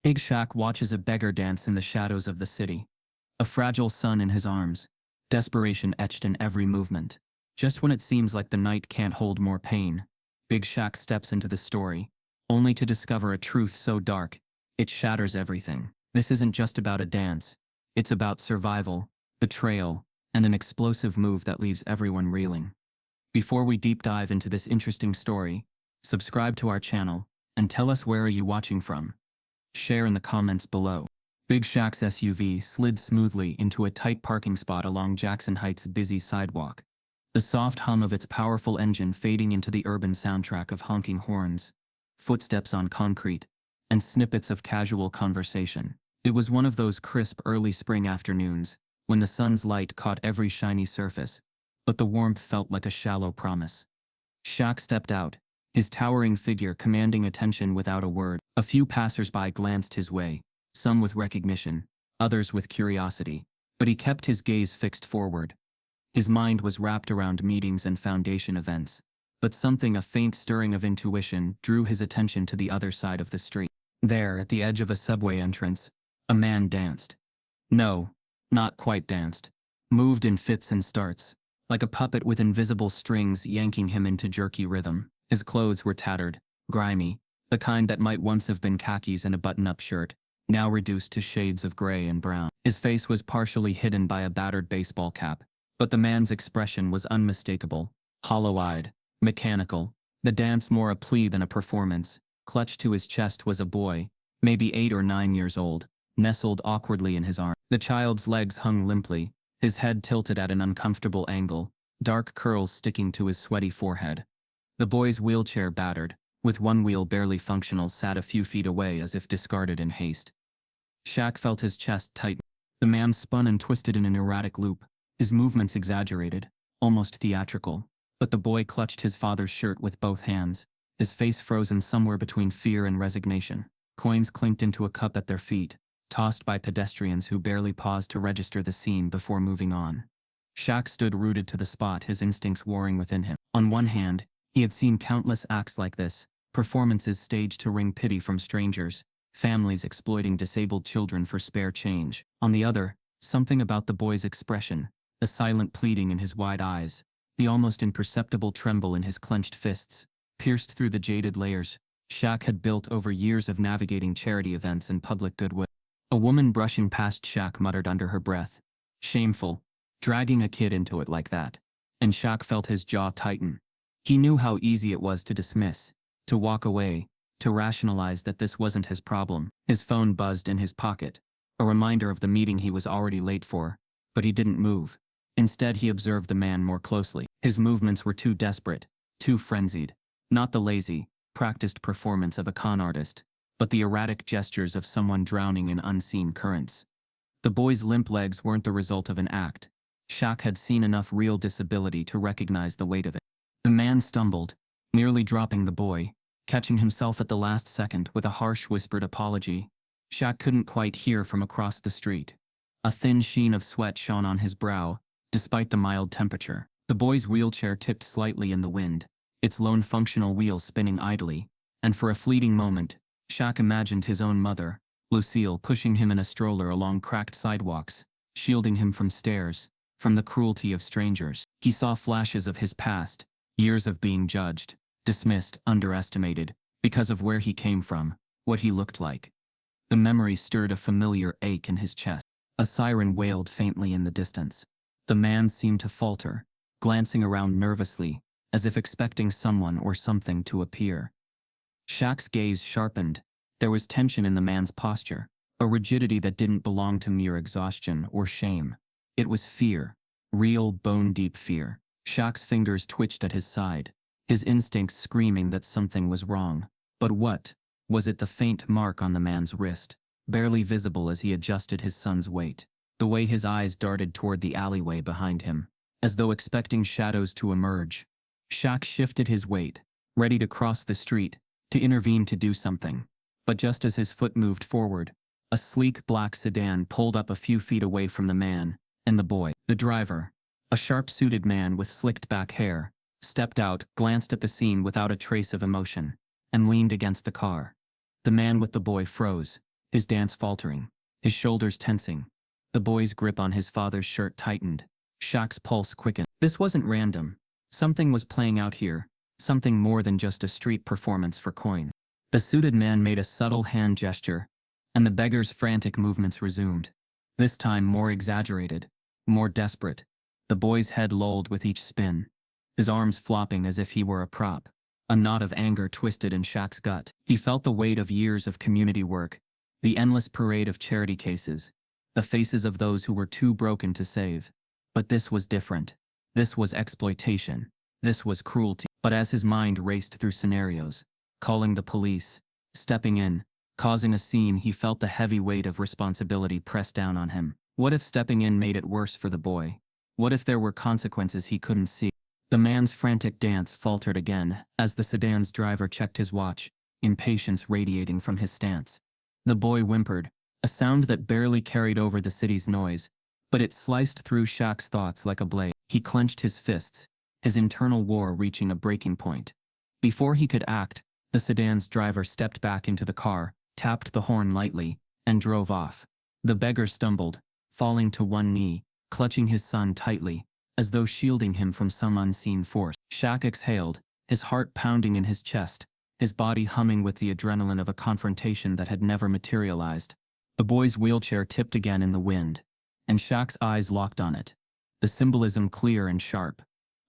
Big Shaq watches a beggar dance in the shadows of the city. A fragile son in his arms, desperation etched in every movement. Just when it seems like the night can't hold more pain, Big Shaq steps into the story, only to discover a truth so dark, it shatters everything. This isn't just about a dance, it's about survival, betrayal, and an explosive move that leaves everyone reeling. Before we deep dive into this interesting story, subscribe to our channel, and tell us where are you watching from. Share in the comments below. Big Shaq's SUV slid smoothly into a tight parking spot along Jackson Heights' busy sidewalk, the soft hum of its powerful engine fading into the urban soundtrack of honking horns, footsteps on concrete, and snippets of casual conversation. It was one of those crisp early spring afternoons, when the sun's light caught every shiny surface, but the warmth felt like a shallow promise. Shaq stepped out, his towering figure commanding attention without a word. A few passers-by glanced his way, some with recognition, others with curiosity, but he kept his gaze fixed forward. His mind was wrapped around meetings and foundation events, but a faint stirring of intuition, drew his attention to the other side of the street. There, at the edge of a subway entrance, a man danced. No, not quite danced. Moved in fits and starts, like a puppet with invisible strings yanking him into jerky rhythm. His clothes were tattered, grimy, the kind that might once have been khakis and a button-up shirt, now reduced to shades of gray and brown. His face was partially hidden by a battered baseball cap, but the man's expression was unmistakable, hollow-eyed, mechanical, the dance more a plea than a performance. Clutched to his chest was a boy, maybe 8 or 9 years old, nestled awkwardly in his arm. The child's legs hung limply, his head tilted at an uncomfortable angle, dark curls sticking to his sweaty forehead. The boy's wheelchair, battered, with one wheel barely functional, sat a few feet away as if discarded in haste. Shaq felt his chest tighten. The man spun and twisted in an erratic loop, his movements exaggerated, almost theatrical. But the boy clutched his father's shirt with both hands, his face frozen somewhere between fear and resignation. Coins clinked into a cup at their feet, tossed by pedestrians who barely paused to register the scene before moving on. Shaq stood rooted to the spot, his instincts warring within him. On one hand, he had seen countless acts like this, performances staged to wring pity from strangers, families exploiting disabled children for spare change. On the other, something about the boy's expression, the silent pleading in his wide eyes, the almost imperceptible tremble in his clenched fists, pierced through the jaded layers Shaq had built over years of navigating charity events and public goodwill. A woman brushing past Shaq muttered under her breath, "Shameful, dragging a kid into it like that." And Shaq felt his jaw tighten. He knew how easy it was to dismiss, to walk away, to rationalize that this wasn't his problem. His phone buzzed in his pocket, a reminder of the meeting he was already late for, but he didn't move. Instead, he observed the man more closely. His movements were too desperate, too frenzied, not the lazy, practiced performance of a con artist, but the erratic gestures of someone drowning in unseen currents. The boy's limp legs weren't the result of an act. Shaq had seen enough real disability to recognize the weight of it. The man stumbled, nearly dropping the boy, catching himself at the last second with a harsh whispered apology. Shaq couldn't quite hear from across the street. A thin sheen of sweat shone on his brow, despite the mild temperature. The boy's wheelchair tipped slightly in the wind, its lone functional wheel spinning idly, and for a fleeting moment, Shaq imagined his own mother, Lucille, pushing him in a stroller along cracked sidewalks, shielding him from stares, from the cruelty of strangers. He saw flashes of his past, years of being judged, dismissed, underestimated, because of where he came from, what he looked like. The memory stirred a familiar ache in his chest. A siren wailed faintly in the distance. The man seemed to falter, glancing around nervously, as if expecting someone or something to appear. Shaq's gaze sharpened. There was tension in the man's posture, a rigidity that didn't belong to mere exhaustion or shame. It was fear, real bone-deep fear. Shaq's fingers twitched at his side, his instincts screaming that something was wrong. But what? Was it the faint mark on the man's wrist, barely visible as he adjusted his son's weight? The way his eyes darted toward the alleyway behind him, as though expecting shadows to emerge. Shaq shifted his weight, ready to cross the street, to intervene, to do something. But just as his foot moved forward, a sleek black sedan pulled up a few feet away from the man and the boy. The driver, a sharp-suited man with slicked-back hair, stepped out, glanced at the scene without a trace of emotion, and leaned against the car. The man with the boy froze, his dance faltering, his shoulders tensing. The boy's grip on his father's shirt tightened. Shaq's pulse quickened. This wasn't random. Something was playing out here, something more than just a street performance for coin. The suited man made a subtle hand gesture, and the beggar's frantic movements resumed. This time more exaggerated, more desperate. The boy's head lolled with each spin, his arms flopping as if he were a prop. A knot of anger twisted in Shaq's gut. He felt the weight of years of community work, the endless parade of charity cases, the faces of those who were too broken to save. But this was different. This was exploitation. This was cruelty. But as his mind raced through scenarios, calling the police, stepping in, causing a scene, he felt the heavy weight of responsibility press down on him. What if stepping in made it worse for the boy? What if there were consequences he couldn't see? The man's frantic dance faltered again as the sedan's driver checked his watch, impatience radiating from his stance. The boy whimpered, a sound that barely carried over the city's noise, but it sliced through Shaq's thoughts like a blade. He clenched his fists, his internal war reaching a breaking point. Before he could act, the sedan's driver stepped back into the car, tapped the horn lightly, and drove off. The beggar stumbled, falling to one knee, clutching his son tightly, as though shielding him from some unseen force. Shaq exhaled, his heart pounding in his chest, his body humming with the adrenaline of a confrontation that had never materialized. The boy's wheelchair tipped again in the wind, and Shaq's eyes locked on it, the symbolism clear and sharp.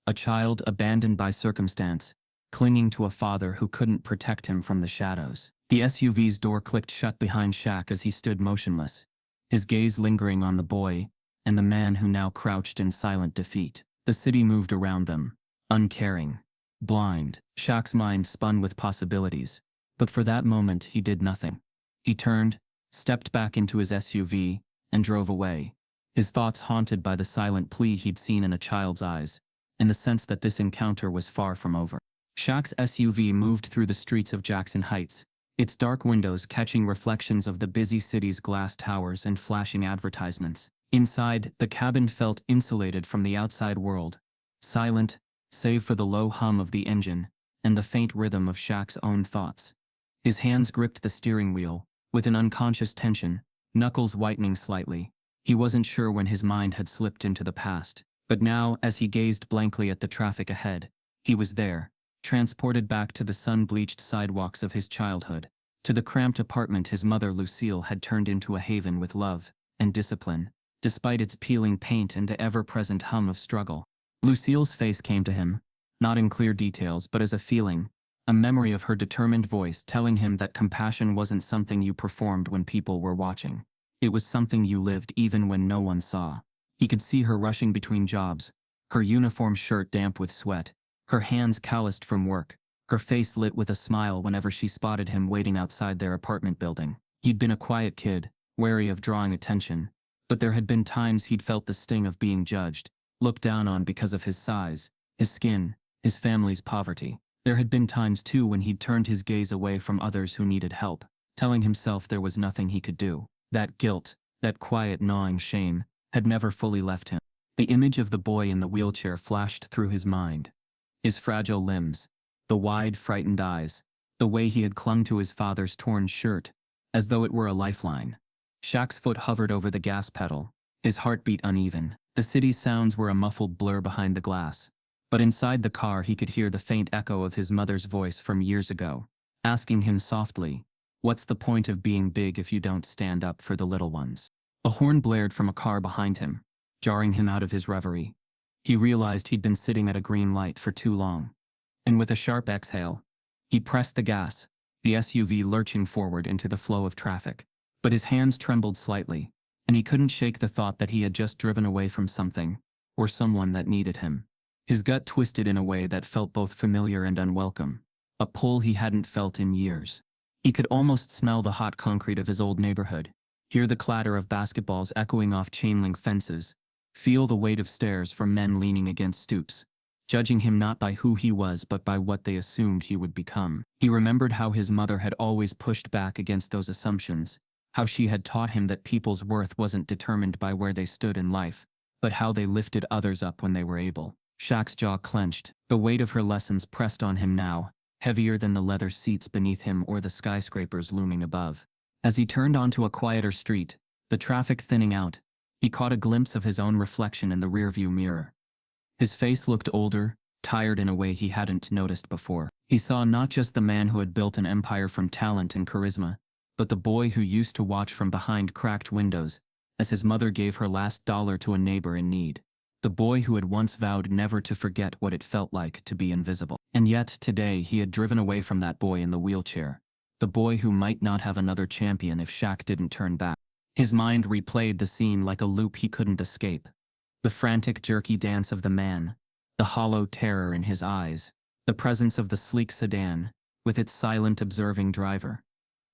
A child abandoned by circumstance, clinging to a father who couldn't protect him from the shadows. The SUV's door clicked shut behind Shaq as he stood motionless, his gaze lingering on the boy and the man who now crouched in silent defeat. The city moved around them, uncaring, blind. Shaq's mind spun with possibilities, but for that moment he did nothing. He turned, stepped back into his SUV, and drove away, his thoughts haunted by the silent plea he'd seen in a child's eyes, and the sense that this encounter was far from over. Shaq's SUV moved through the streets of Jackson Heights, its dark windows catching reflections of the busy city's glass towers and flashing advertisements. Inside, the cabin felt insulated from the outside world, silent, save for the low hum of the engine and the faint rhythm of Shaq's own thoughts. His hands gripped the steering wheel, with an unconscious tension, knuckles whitening slightly. He wasn't sure when his mind had slipped into the past, but now, as he gazed blankly at the traffic ahead, he was there, transported back to the sun-bleached sidewalks of his childhood, to the cramped apartment his mother Lucille had turned into a haven with love and discipline, despite its peeling paint and the ever-present hum of struggle. Lucille's face came to him, not in clear details but as a feeling, a memory of her determined voice telling him that compassion wasn't something you performed when people were watching. It was something you lived even when no one saw. He could see her rushing between jobs, her uniform shirt damp with sweat, her hands calloused from work, her face lit with a smile whenever she spotted him waiting outside their apartment building. He'd been a quiet kid, wary of drawing attention, but there had been times he'd felt the sting of being judged, looked down on because of his size, his skin, his family's poverty. There had been times too when he'd turned his gaze away from others who needed help, telling himself there was nothing he could do. That guilt, that quiet gnawing shame, had never fully left him. The image of the boy in the wheelchair flashed through his mind. His fragile limbs, the wide, frightened eyes, the way he had clung to his father's torn shirt, as though it were a lifeline. Shaq's foot hovered over the gas pedal, his heartbeat uneven. The city's sounds were a muffled blur behind the glass, but inside the car he could hear the faint echo of his mother's voice from years ago, asking him softly, "What's the point of being big if you don't stand up for the little ones?" A horn blared from a car behind him, jarring him out of his reverie. He realized he'd been sitting at a green light for too long, and with a sharp exhale, he pressed the gas, the SUV lurching forward into the flow of traffic. But his hands trembled slightly, and he couldn't shake the thought that he had just driven away from something, or someone that needed him. His gut twisted in a way that felt both familiar and unwelcome, a pull he hadn't felt in years. He could almost smell the hot concrete of his old neighborhood, hear the clatter of basketballs echoing off chain-link fences, feel the weight of stares from men leaning against stoops, judging him not by who he was but by what they assumed he would become. He remembered how his mother had always pushed back against those assumptions, how she had taught him that people's worth wasn't determined by where they stood in life, but how they lifted others up when they were able. Shaq's jaw clenched. The weight of her lessons pressed on him now, heavier than the leather seats beneath him or the skyscrapers looming above. As he turned onto a quieter street, the traffic thinning out, he caught a glimpse of his own reflection in the rearview mirror. His face looked older, tired in a way he hadn't noticed before. He saw not just the man who had built an empire from talent and charisma, but the boy who used to watch from behind cracked windows as his mother gave her last dollar to a neighbor in need. The boy who had once vowed never to forget what it felt like to be invisible. And yet, today, he had driven away from that boy in the wheelchair. The boy who might not have another champion if Shaq didn't turn back. His mind replayed the scene like a loop he couldn't escape. The frantic, jerky dance of the man, the hollow terror in his eyes, the presence of the sleek sedan, with its silent, observing driver.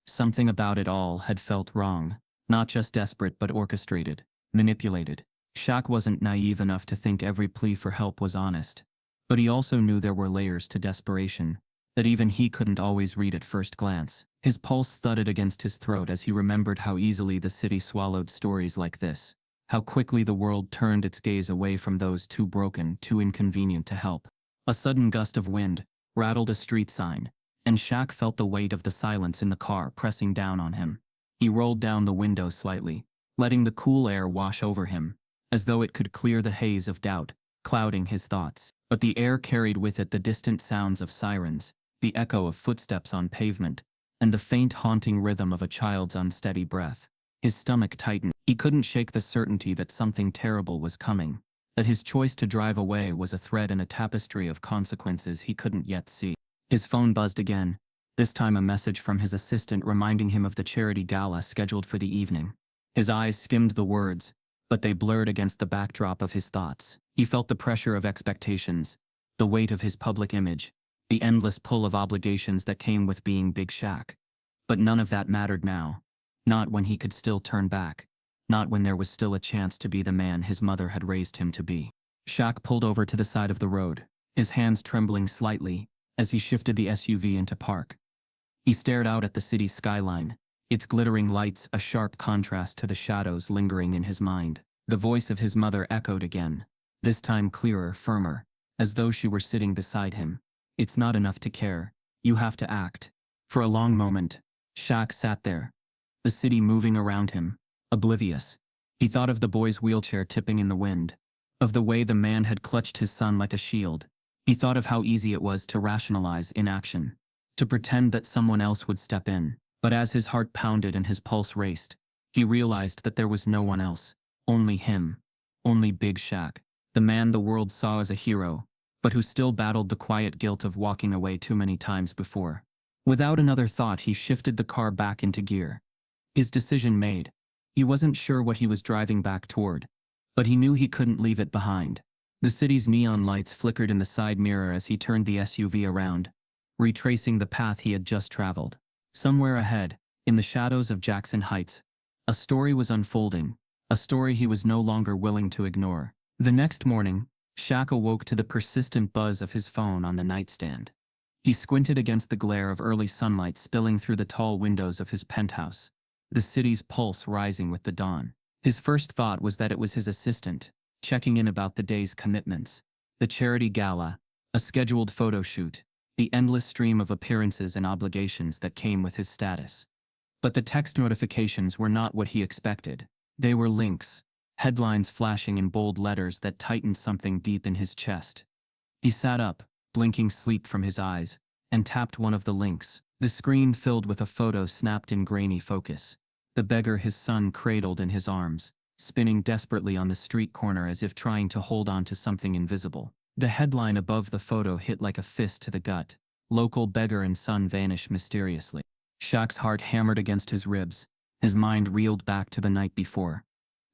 Something about it all had felt wrong, not just desperate but orchestrated, manipulated. Shaq wasn't naive enough to think every plea for help was honest, but he also knew there were layers to desperation that even he couldn't always read at first glance. His pulse thudded against his throat as he remembered how easily the city swallowed stories like this, how quickly the world turned its gaze away from those too broken, too inconvenient to help. A sudden gust of wind rattled a street sign, and Shaq felt the weight of the silence in the car pressing down on him. He rolled down the window slightly, letting the cool air wash over him, as though it could clear the haze of doubt, clouding his thoughts. But the air carried with it the distant sounds of sirens, the echo of footsteps on pavement, and the faint haunting rhythm of a child's unsteady breath. His stomach tightened. He couldn't shake the certainty that something terrible was coming, that his choice to drive away was a thread in a tapestry of consequences he couldn't yet see. His phone buzzed again, this time a message from his assistant reminding him of the charity gala scheduled for the evening. His eyes skimmed the words, but they blurred against the backdrop of his thoughts. He felt the pressure of expectations, the weight of his public image, the endless pull of obligations that came with being Big Shaq. But none of that mattered now. Not when he could still turn back. Not when there was still a chance to be the man his mother had raised him to be. Shaq pulled over to the side of the road, his hands trembling slightly as he shifted the SUV into park. He stared out at the city's skyline, its glittering lights a sharp contrast to the shadows lingering in his mind. The voice of his mother echoed again, this time clearer, firmer, as though she were sitting beside him. It's not enough to care. You have to act. For a long moment, Shaq sat there, the city moving around him, oblivious. He thought of the boy's wheelchair tipping in the wind, of the way the man had clutched his son like a shield. He thought of how easy it was to rationalize inaction, to pretend that someone else would step in. But as his heart pounded and his pulse raced, he realized that there was no one else, only him, only Big Shaq, the man the world saw as a hero, but who still battled the quiet guilt of walking away too many times before. Without another thought, he shifted the car back into gear. His decision made, he wasn't sure what he was driving back toward, but he knew he couldn't leave it behind. The city's neon lights flickered in the side mirror as he turned the SUV around, retracing the path he had just traveled. Somewhere ahead, in the shadows of Jackson Heights, a story was unfolding, a story he was no longer willing to ignore. The next morning, Shaq awoke to the persistent buzz of his phone on the nightstand. He squinted against the glare of early sunlight spilling through the tall windows of his penthouse, the city's pulse rising with the dawn. His first thought was that it was his assistant, checking in about the day's commitments, the charity gala, a scheduled photo shoot, the endless stream of appearances and obligations that came with his status. But the text notifications were not what he expected. They were links, headlines flashing in bold letters that tightened something deep in his chest. He sat up, blinking sleep from his eyes, and tapped one of the links. The screen filled with a photo snapped in grainy focus. The beggar his son cradled in his arms, spinning desperately on the street corner as if trying to hold on to something invisible. The headline above the photo hit like a fist to the gut. Local beggar and son vanish mysteriously. Shaq's heart hammered against his ribs. His mind reeled back to the night before.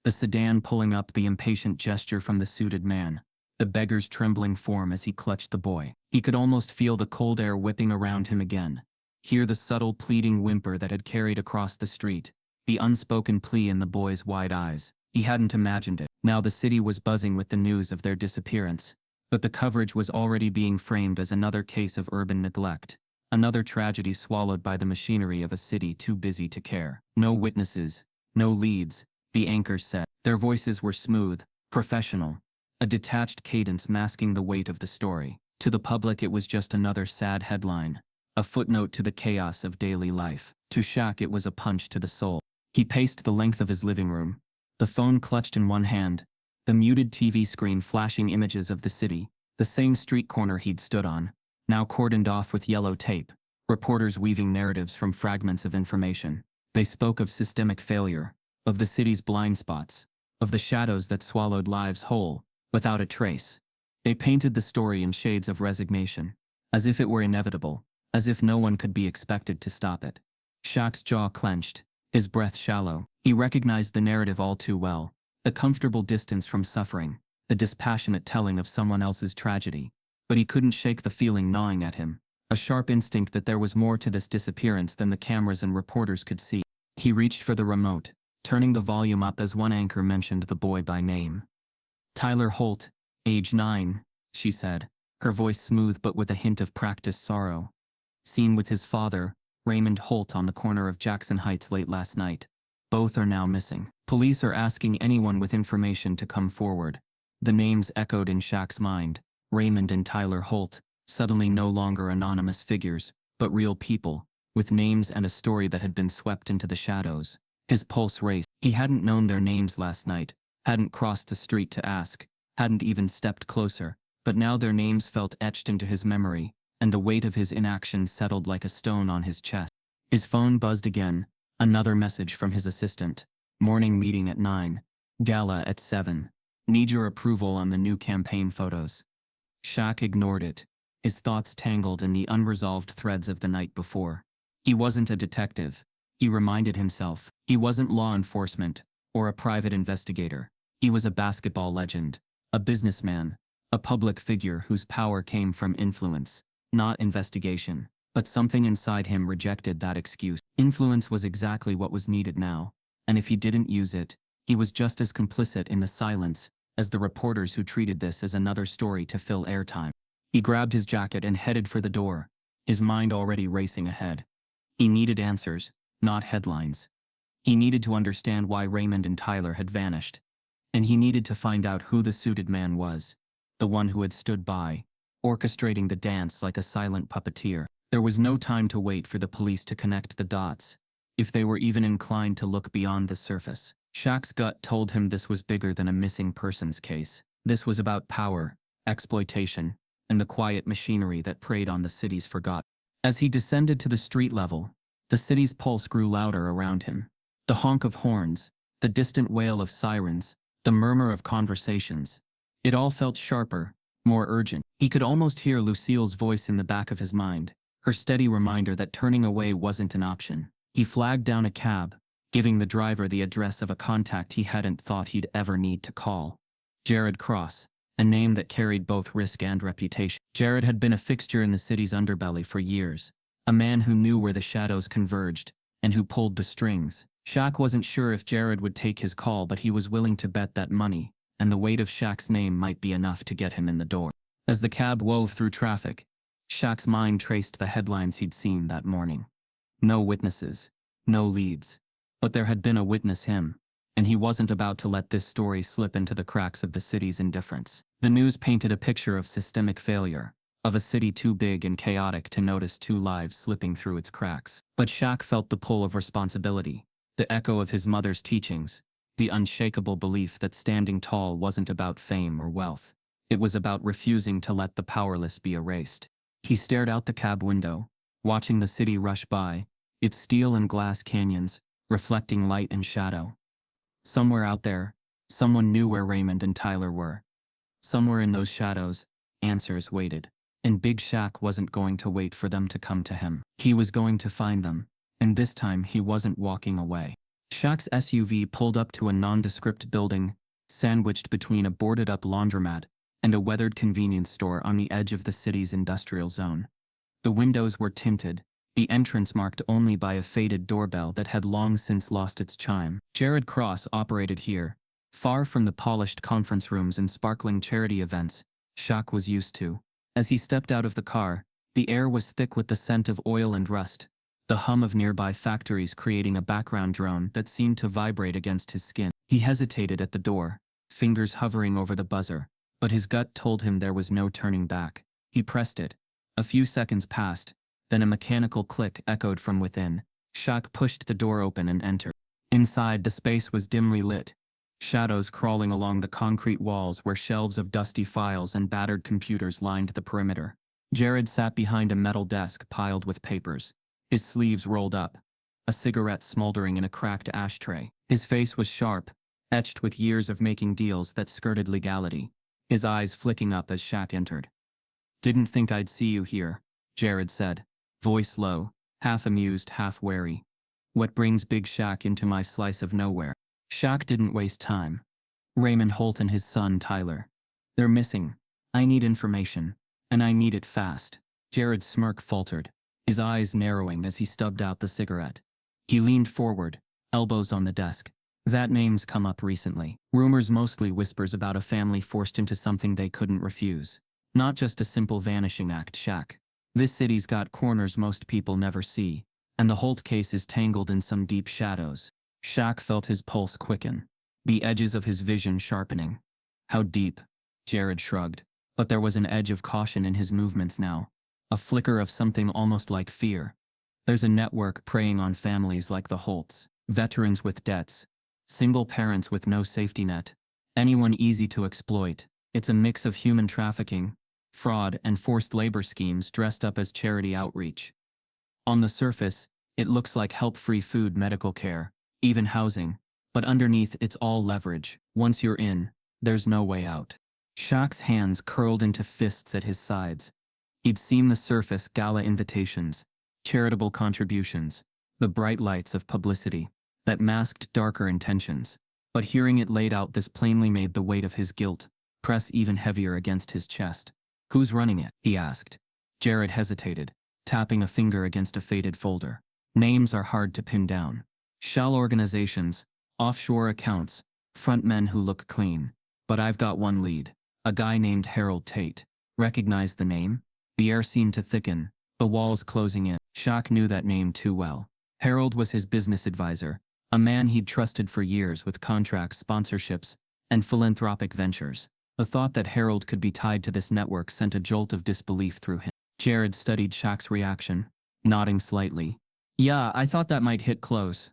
The sedan pulling up, the impatient gesture from the suited man, the beggar's trembling form as he clutched the boy. He could almost feel the cold air whipping around him again, hear the subtle pleading whimper that had carried across the street, the unspoken plea in the boy's wide eyes. He hadn't imagined it. Now the city was buzzing with the news of their disappearance, but the coverage was already being framed as another case of urban neglect, another tragedy swallowed by the machinery of a city too busy to care. No witnesses, no leads, the anchors said. Their voices were smooth, professional, a detached cadence masking the weight of the story. To the public it was just another sad headline, a footnote to the chaos of daily life. To Shaq it was a punch to the soul. He paced the length of his living room, the phone clutched in one hand, the muted TV screen flashing images of the city, the same street corner he'd stood on, now cordoned off with yellow tape, reporters weaving narratives from fragments of information. They spoke of systemic failure, of the city's blind spots, of the shadows that swallowed lives whole, without a trace. They painted the story in shades of resignation, as if it were inevitable, as if no one could be expected to stop it. Shaq's jaw clenched, his breath shallow. He recognized the narrative all too well, the comfortable distance from suffering, the dispassionate telling of someone else's tragedy. But he couldn't shake the feeling gnawing at him, a sharp instinct that there was more to this disappearance than the cameras and reporters could see. He reached for the remote, turning the volume up as one anchor mentioned the boy by name. "Tyler Holt, age 9, she said, her voice smooth but with a hint of practiced sorrow. "Seen with his father, Raymond Holt, on the corner of Jackson Heights late last night. Both are now missing. Police are asking anyone with information to come forward." The names echoed in Shaq's mind, Raymond and Tyler Holt, suddenly no longer anonymous figures, but real people, with names and a story that had been swept into the shadows. His pulse raced. He hadn't known their names last night, hadn't crossed the street to ask, hadn't even stepped closer, but now their names felt etched into his memory, and the weight of his inaction settled like a stone on his chest. His phone buzzed again, another message from his assistant. "Morning meeting at 9. Gala at 7. Need your approval on the new campaign photos." Shaq ignored it, his thoughts tangled in the unresolved threads of the night before. He wasn't a detective, he reminded himself. He wasn't law enforcement, or a private investigator. He was a basketball legend, a businessman, a public figure whose power came from influence, not investigation. But something inside him rejected that excuse. Influence was exactly what was needed now, and if he didn't use it, he was just as complicit in the silence as the reporters who treated this as another story to fill airtime. He grabbed his jacket and headed for the door, his mind already racing ahead. He needed answers, not headlines. He needed to understand why Raymond and Tyler had vanished. And he needed to find out who the suited man was, the one who had stood by, orchestrating the dance like a silent puppeteer. There was no time to wait for the police to connect the dots, if they were even inclined to look beyond the surface. Shaq's gut told him this was bigger than a missing persons case. This was about power, exploitation, and the quiet machinery that preyed on the city's forgotten. As he descended to the street level, the city's pulse grew louder around him. The honk of horns, the distant wail of sirens, the murmur of conversations. It all felt sharper, more urgent. He could almost hear Lucille's voice in the back of his mind, her steady reminder that turning away wasn't an option. He flagged down a cab, giving the driver the address of a contact he hadn't thought he'd ever need to call. Jared Cross, a name that carried both risk and reputation. Jared had been a fixture in the city's underbelly for years, a man who knew where the shadows converged, and who pulled the strings. Shaq wasn't sure if Jared would take his call, but he was willing to bet that money, and the weight of Shaq's name might be enough to get him in the door. As the cab wove through traffic, Shaq's mind traced the headlines he'd seen that morning. No witnesses, no leads. But there had been a witness, him, and he wasn't about to let this story slip into the cracks of the city's indifference. The news painted a picture of systemic failure, of a city too big and chaotic to notice two lives slipping through its cracks. But Shaq felt the pull of responsibility, the echo of his mother's teachings, the unshakable belief that standing tall wasn't about fame or wealth. It was about refusing to let the powerless be erased. He stared out the cab window, watching the city rush by, its steel and glass canyons, reflecting light and shadow. Somewhere out there, someone knew where Raymond and Tyler were. Somewhere in those shadows, answers waited. And Big Shaq wasn't going to wait for them to come to him. He was going to find them, and this time he wasn't walking away. Shaq's SUV pulled up to a nondescript building, sandwiched between a boarded-up laundromat and a weathered convenience store on the edge of the city's industrial zone. The windows were tinted, the entrance marked only by a faded doorbell that had long since lost its chime. Jared Cross operated here, far from the polished conference rooms and sparkling charity events Shaq was used to. As he stepped out of the car, the air was thick with the scent of oil and rust, the hum of nearby factories creating a background drone that seemed to vibrate against his skin. He hesitated at the door, fingers hovering over the buzzer, but his gut told him there was no turning back. He pressed it. A few seconds passed, Then a mechanical click echoed from within. Shaq pushed the door open and entered. Inside, the space was dimly lit. Shadows crawling along the concrete walls where shelves of dusty files and battered computers lined the perimeter. Jared sat behind a metal desk piled with papers, his sleeves rolled up, a cigarette smoldering in a cracked ashtray. His face was sharp, etched with years of making deals that skirted legality, his eyes flicking up as Shaq entered. "Didn't think I'd see you here," Jared said, voice low, half amused, half wary. "What brings Big Shaq into my slice of nowhere?" Shaq didn't waste time. "Raymond Holt and his son, Tyler. They're missing. I need information. And I need it fast." Jared's smirk faltered, his eyes narrowing as he stubbed out the cigarette. He leaned forward, elbows on the desk. "That name's come up recently. Rumors, mostly whispers, about a family forced into something they couldn't refuse. Not just a simple vanishing act, Shaq. This city's got corners most people never see, and the Holt case is tangled in some deep shadows." Shaq felt his pulse quicken, the edges of his vision sharpening. "How deep?" Jared shrugged, but there was an edge of caution in his movements now, a flicker of something almost like fear. "There's a network preying on families like the Holts, veterans with debts, single parents with no safety net, anyone easy to exploit. It's a mix of human trafficking, fraud, and forced labor schemes dressed up as charity outreach. On the surface, it looks like help-free food, medical care, even housing, but underneath it's all leverage. Once you're in, there's no way out." Shaq's hands curled into fists at his sides. He'd seen the surface: gala invitations, charitable contributions, the bright lights of publicity that masked darker intentions. But hearing it laid out this plainly made the weight of his guilt press even heavier against his chest. "Who's running it?" he asked. Jared hesitated, tapping a finger against a faded folder. "Names are hard to pin down. Shell organizations, offshore accounts, frontmen who look clean. But I've got one lead. A guy named Harold Tate." "Recognize the name?" The air seemed to thicken, the walls closing in. Shaq knew that name too well. Harold was his business advisor, a man he'd trusted for years with contracts, sponsorships, and philanthropic ventures. The thought that Harold could be tied to this network sent a jolt of disbelief through him. Jared studied Shaq's reaction, nodding slightly. "Yeah, I thought that might hit close.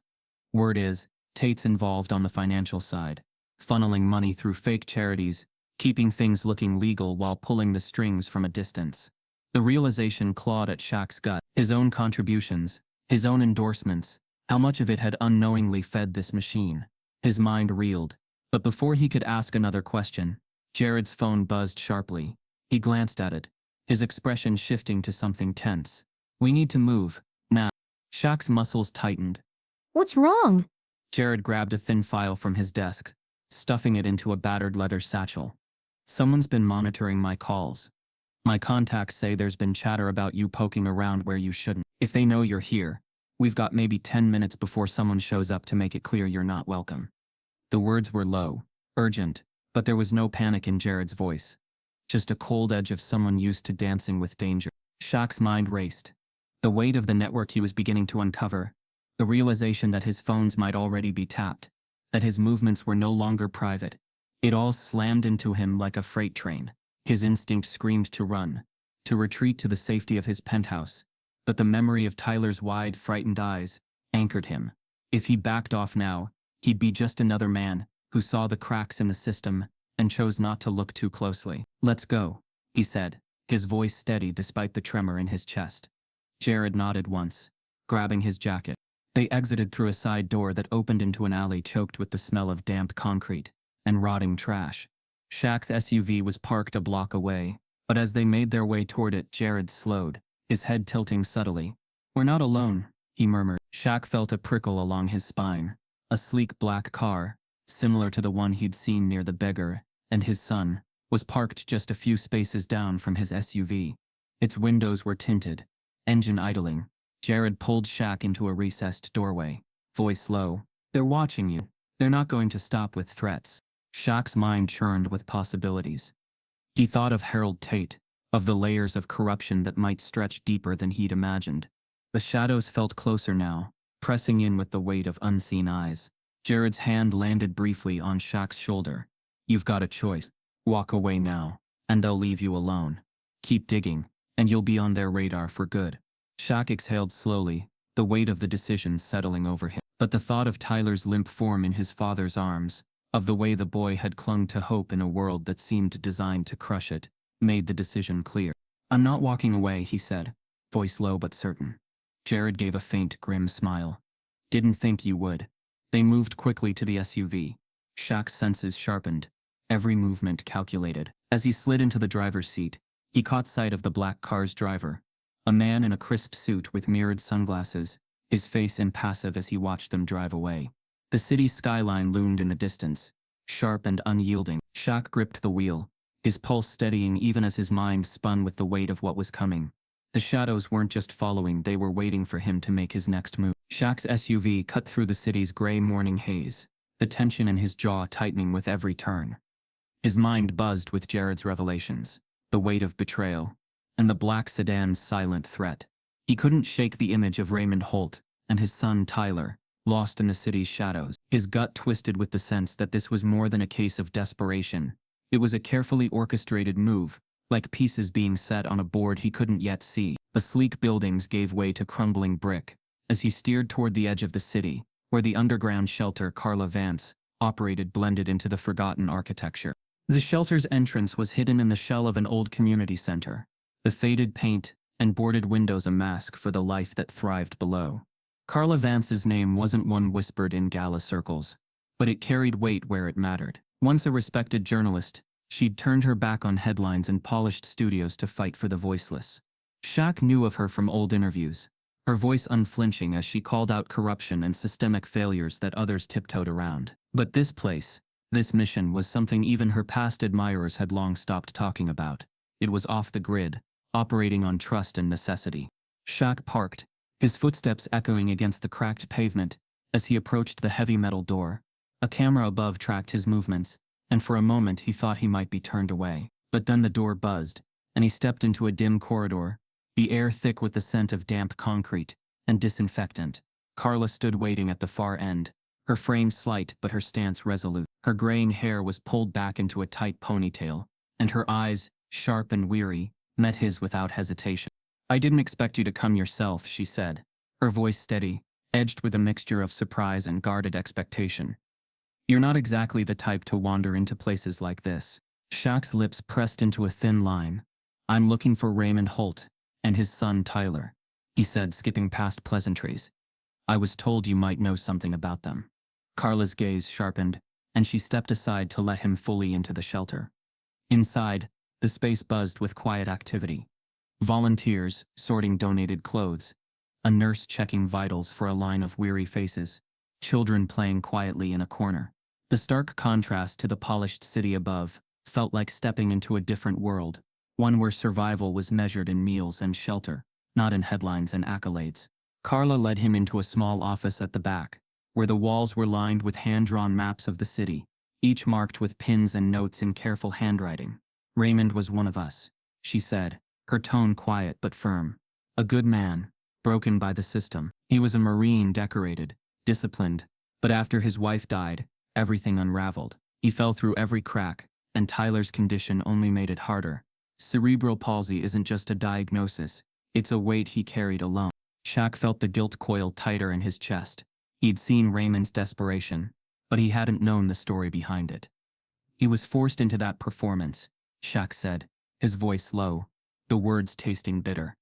Word is, Tate's involved on the financial side, funneling money through fake charities, keeping things looking legal while pulling the strings from a distance." The realization clawed at Shaq's gut. His own contributions, his own endorsements, how much of it had unknowingly fed this machine? His mind reeled. But before he could ask another question, Jared's phone buzzed sharply. He glanced at it, his expression shifting to something tense. "We need to move, now." Shaq's muscles tightened. "What's wrong?" Jared grabbed a thin file from his desk, stuffing it into a battered leather satchel. "Someone's been monitoring my calls. My contacts say there's been chatter about you poking around where you shouldn't. If they know you're here, we've got maybe 10 minutes before someone shows up to make it clear you're not welcome." The words were low, urgent, but there was no panic in Jared's voice. Just a cold edge of someone used to dancing with danger. Shaq's mind raced. The weight of the network he was beginning to uncover, the realization that his phones might already be tapped, that his movements were no longer private. It all slammed into him like a freight train. His instinct screamed to run, to retreat to the safety of his penthouse. But the memory of Tyler's wide, frightened eyes anchored him. If he backed off now, he'd be just another man who saw the cracks in the system and chose not to look too closely. "Let's go," he said, his voice steady despite the tremor in his chest. Jared nodded once, grabbing his jacket. They exited through a side door that opened into an alley choked with the smell of damp concrete and rotting trash. Shaq's SUV was parked a block away, but as they made their way toward it, Jared slowed, his head tilting subtly. "We're not alone," he murmured. Shaq felt a prickle along his spine. A sleek black car, similar to the one he'd seen near the beggar and his son, was parked just a few spaces down from his SUV. Its windows were tinted, engine idling. Jared pulled Shaq into a recessed doorway, voice low. "They're watching you. They're not going to stop with threats." Shaq's mind churned with possibilities. He thought of Harold Tate, of the layers of corruption that might stretch deeper than he'd imagined. The shadows felt closer now, pressing in with the weight of unseen eyes. Jared's hand landed briefly on Shaq's shoulder. "You've got a choice. Walk away now, and they'll leave you alone. Keep digging, and you'll be on their radar for good." Shaq exhaled slowly, the weight of the decision settling over him. But the thought of Tyler's limp form in his father's arms, of the way the boy had clung to hope in a world that seemed designed to crush it, made the decision clear. "I'm not walking away," he said, voice low but certain. Jared gave a faint, grim smile. "Didn't think you would." They moved quickly to the SUV. Shaq's senses sharpened, every movement calculated. As he slid into the driver's seat, he caught sight of the black car's driver, a man in a crisp suit with mirrored sunglasses, his face impassive as he watched them drive away. The city's skyline loomed in the distance, sharp and unyielding. Shaq gripped the wheel, his pulse steadying even as his mind spun with the weight of what was coming. The shadows weren't just following, they were waiting for him to make his next move. Shaq's SUV cut through the city's gray morning haze, the tension in his jaw tightening with every turn. His mind buzzed with Jared's revelations, the weight of betrayal, and the black sedan's silent threat. He couldn't shake the image of Raymond Holt and his son Tyler, lost in the city's shadows. His gut twisted with the sense that this was more than a case of desperation. It was a carefully orchestrated move, like pieces being set on a board he couldn't yet see. The sleek buildings gave way to crumbling brick as he steered toward the edge of the city, where the underground shelter Carla Vance operated blended into the forgotten architecture. The shelter's entrance was hidden in the shell of an old community center, the faded paint and boarded windows a mask for the life that thrived below. Carla Vance's name wasn't one whispered in gala circles, but it carried weight where it mattered. Once a respected journalist, she'd turned her back on headlines and polished studios to fight for the voiceless. Shaq knew of her from old interviews, her voice unflinching as she called out corruption and systemic failures that others tiptoed around. But this place, this mission was something even her past admirers had long stopped talking about. It was off the grid, operating on trust and necessity. Shaq parked, his footsteps echoing against the cracked pavement as he approached the heavy metal door. A camera above tracked his movements, and for a moment he thought he might be turned away. But then the door buzzed, and he stepped into a dim corridor, the air thick with the scent of damp concrete and disinfectant. Carla stood waiting at the far end, her frame slight but her stance resolute. Her graying hair was pulled back into a tight ponytail, and her eyes, sharp and weary, met his without hesitation. "I didn't expect you to come yourself," she said, her voice steady, edged with a mixture of surprise and guarded expectation. "You're not exactly the type to wander into places like this." Shaq's lips pressed into a thin line. "I'm looking for Raymond Holt and his son Tyler," he said, skipping past pleasantries. "I was told you might know something about them." Carla's gaze sharpened, and she stepped aside to let him fully into the shelter. Inside, the space buzzed with quiet activity. Volunteers sorting donated clothes, a nurse checking vitals for a line of weary faces, children playing quietly in a corner. The stark contrast to the polished city above felt like stepping into a different world, one where survival was measured in meals and shelter, not in headlines and accolades. Carla led him into a small office at the back, where the walls were lined with hand-drawn maps of the city, each marked with pins and notes in careful handwriting. "Raymond was one of us," she said, her tone quiet but firm. "A good man, broken by the system. He was a Marine, decorated, disciplined, but after his wife died, everything unraveled. He fell through every crack, and Tyler's condition only made it harder. Cerebral palsy isn't just a diagnosis, it's a weight he carried alone." Shaq felt the guilt coil tighter in his chest. He'd seen Raymond's desperation, but he hadn't known the story behind it. "He was forced into that performance," Shaq said, his voice low, the words tasting bitter.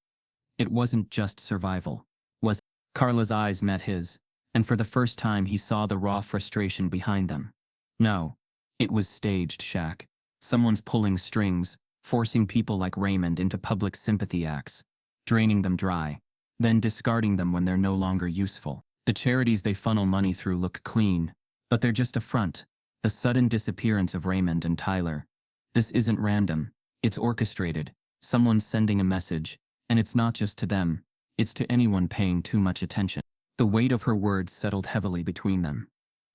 "It wasn't just survival, was it?" Carla's eyes met his, and for the first time he saw the raw frustration behind them. "No, it was staged, Shaq. Someone's pulling strings, forcing people like Raymond into public sympathy acts, draining them dry, then discarding them when they're no longer useful. The charities they funnel money through look clean, but they're just a front. The sudden disappearance of Raymond and Tyler. This isn't random, it's orchestrated. Someone's sending a message, and it's not just to them, it's to anyone paying too much attention." The weight of her words settled heavily between them.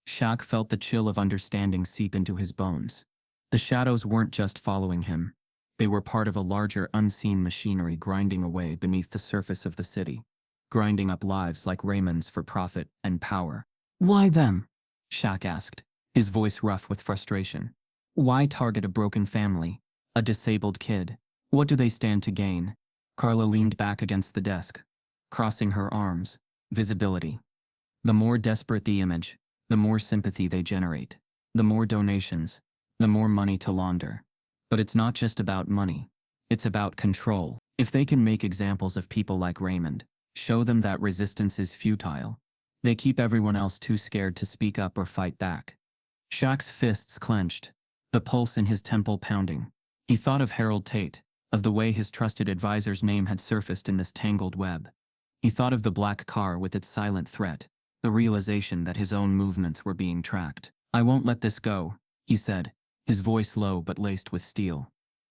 Shaq felt the chill of understanding seep into his bones. The shadows weren't just following him. They were part of a larger unseen machinery grinding away beneath the surface of the city, grinding up lives like Raymond's for profit and power. "Why them?" Shaq asked, his voice rough with frustration. "Why target a broken family, a disabled kid? What do they stand to gain?" Carla leaned back against the desk, crossing her arms. Visibility. The more desperate the image, the more sympathy they generate. The more donations, the more money to launder. But it's not just about money. It's about control. If they can make examples of people like Raymond, show them that resistance is futile, they keep everyone else too scared to speak up or fight back. Shaq's fists clenched, the pulse in his temple pounding. He thought of Harold Tate, of the way his trusted advisor's name had surfaced in this tangled web. He thought of the black car with its silent threat, the realization that his own movements were being tracked. "I won't let this go," he said, his voice low but laced with steel.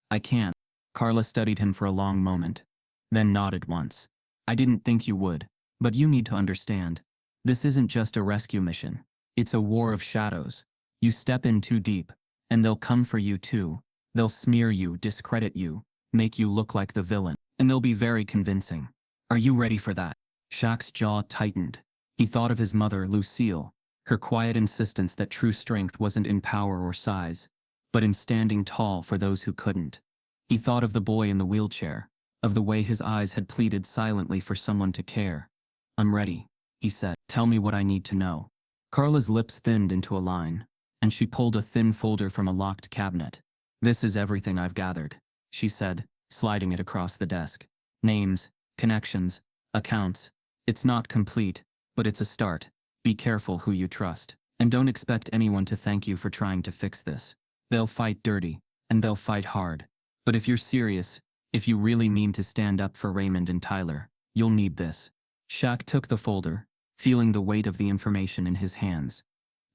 "I can't." Carla studied him for a long moment, then nodded once. "I didn't think you would, but you need to understand. This isn't just a rescue mission. It's a war of shadows. You step in too deep, and they'll come for you too. They'll smear you, discredit you, make you look like the villain, and they'll be very convincing. Are you ready for that?" Shaq's jaw tightened. He thought of his mother, Lucille, her quiet insistence that true strength wasn't in power or size, but in standing tall for those who couldn't. He thought of the boy in the wheelchair, of the way his eyes had pleaded silently for someone to care. "I'm ready," he said. "Tell me what I need to know." Carla's lips thinned into a line, and she pulled a thin folder from a locked cabinet. "This is everything I've gathered," she said, sliding it across the desk. "Names, connections, accounts. It's not complete, but it's a start. Be careful who you trust, and don't expect anyone to thank you for trying to fix this. They'll fight dirty, and they'll fight hard. But if you're serious, if you really mean to stand up for Raymond and Tyler, you'll need this." Shaq took the folder, feeling the weight of the information in his hands.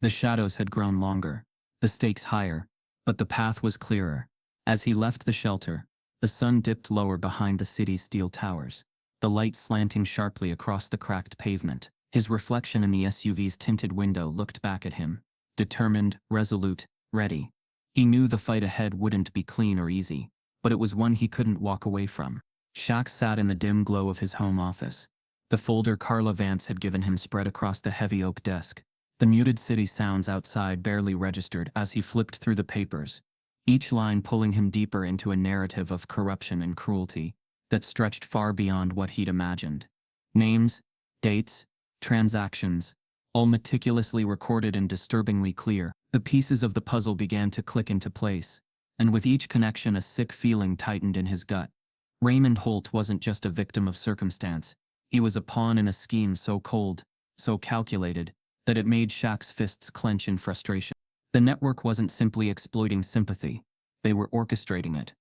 The shadows had grown longer, the stakes higher, but the path was clearer. As he left the shelter, the sun dipped lower behind the city's steel towers, the light slanting sharply across the cracked pavement. His reflection in the SUV's tinted window looked back at him, determined, resolute, ready. He knew the fight ahead wouldn't be clean or easy, but it was one he couldn't walk away from. Shaq sat in the dim glow of his home office. The folder Carla Vance had given him spread across the heavy oak desk. The muted city sounds outside barely registered as he flipped through the papers, each line pulling him deeper into a narrative of corruption and cruelty that stretched far beyond what he'd imagined. Names, dates, transactions, all meticulously recorded and disturbingly clear. The pieces of the puzzle began to click into place, and with each connection a sick feeling tightened in his gut. Raymond Holt wasn't just a victim of circumstance. He was a pawn in a scheme so cold, so calculated, that it made Shaq's fists clench in frustration. The network wasn't simply exploiting sympathy. They were orchestrating it.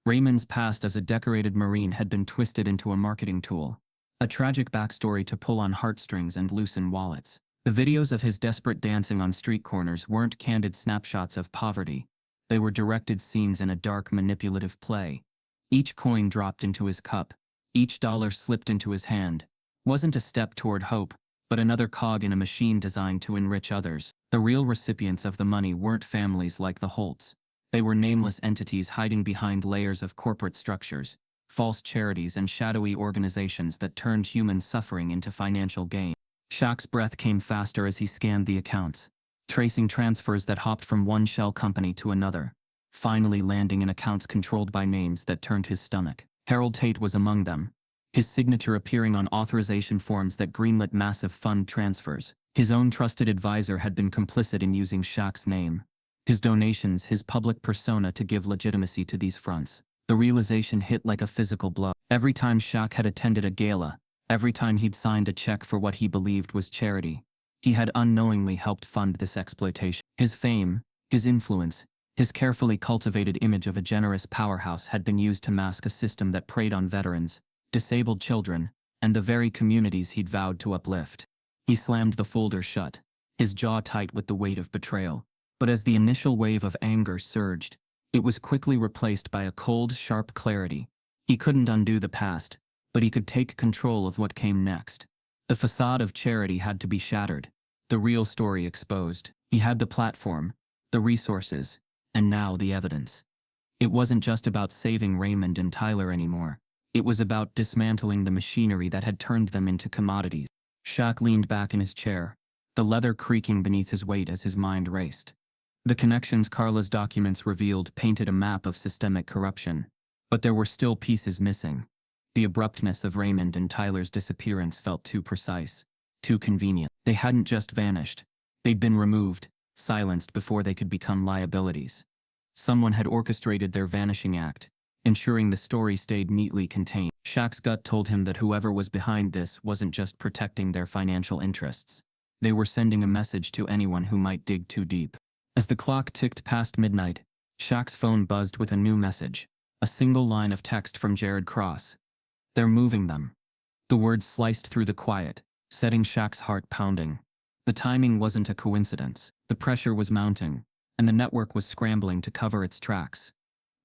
Raymond's past as a decorated Marine had been twisted into a marketing tool, a tragic backstory to pull on heartstrings and loosen wallets. The videos of his desperate dancing on street corners weren't candid snapshots of poverty. They were directed scenes in a dark, manipulative play. Each coin dropped into his cup, each dollar slipped into his hand, wasn't a step toward hope, but another cog in a machine designed to enrich others. The real recipients of the money weren't families like the Holts. They were nameless entities hiding behind layers of corporate structures, false charities and shadowy organizations that turned human suffering into financial gain. Shaq's breath came faster as he scanned the accounts, tracing transfers that hopped from one shell company to another, finally landing in accounts controlled by names that turned his stomach. Harold Tate was among them, his signature appearing on authorization forms that greenlit massive fund transfers. His own trusted advisor had been complicit in using Shaq's name, his donations, his public persona to give legitimacy to these fronts. The realization hit like a physical blow. Every time Shaq had attended a gala, every time he'd signed a check for what he believed was charity, he had unknowingly helped fund this exploitation. His fame, his influence, his carefully cultivated image of a generous powerhouse had been used to mask a system that preyed on veterans, disabled children, and the very communities he'd vowed to uplift. He slammed the folder shut, his jaw tight with the weight of betrayal. But as the initial wave of anger surged, it was quickly replaced by a cold, sharp clarity. He couldn't undo the past, but he could take control of what came next. The facade of charity had to be shattered, the real story exposed. He had the platform, the resources, and now the evidence. It wasn't just about saving Raymond and Tyler anymore. It was about dismantling the machinery that had turned them into commodities. Shaq leaned back in his chair, the leather creaking beneath his weight as his mind raced. The connections Carla's documents revealed painted a map of systemic corruption, but there were still pieces missing. The abruptness of Raymond and Tyler's disappearance felt too precise, too convenient. They hadn't just vanished. They'd been removed, silenced before they could become liabilities. Someone had orchestrated their vanishing act, ensuring the story stayed neatly contained. Shaq's gut told him that whoever was behind this wasn't just protecting their financial interests. They were sending a message to anyone who might dig too deep. As the clock ticked past midnight, Shaq's phone buzzed with a new message, a single line of text from Jared Cross. "They're moving them." The words sliced through the quiet, setting Shaq's heart pounding. The timing wasn't a coincidence. The pressure was mounting, and the network was scrambling to cover its tracks.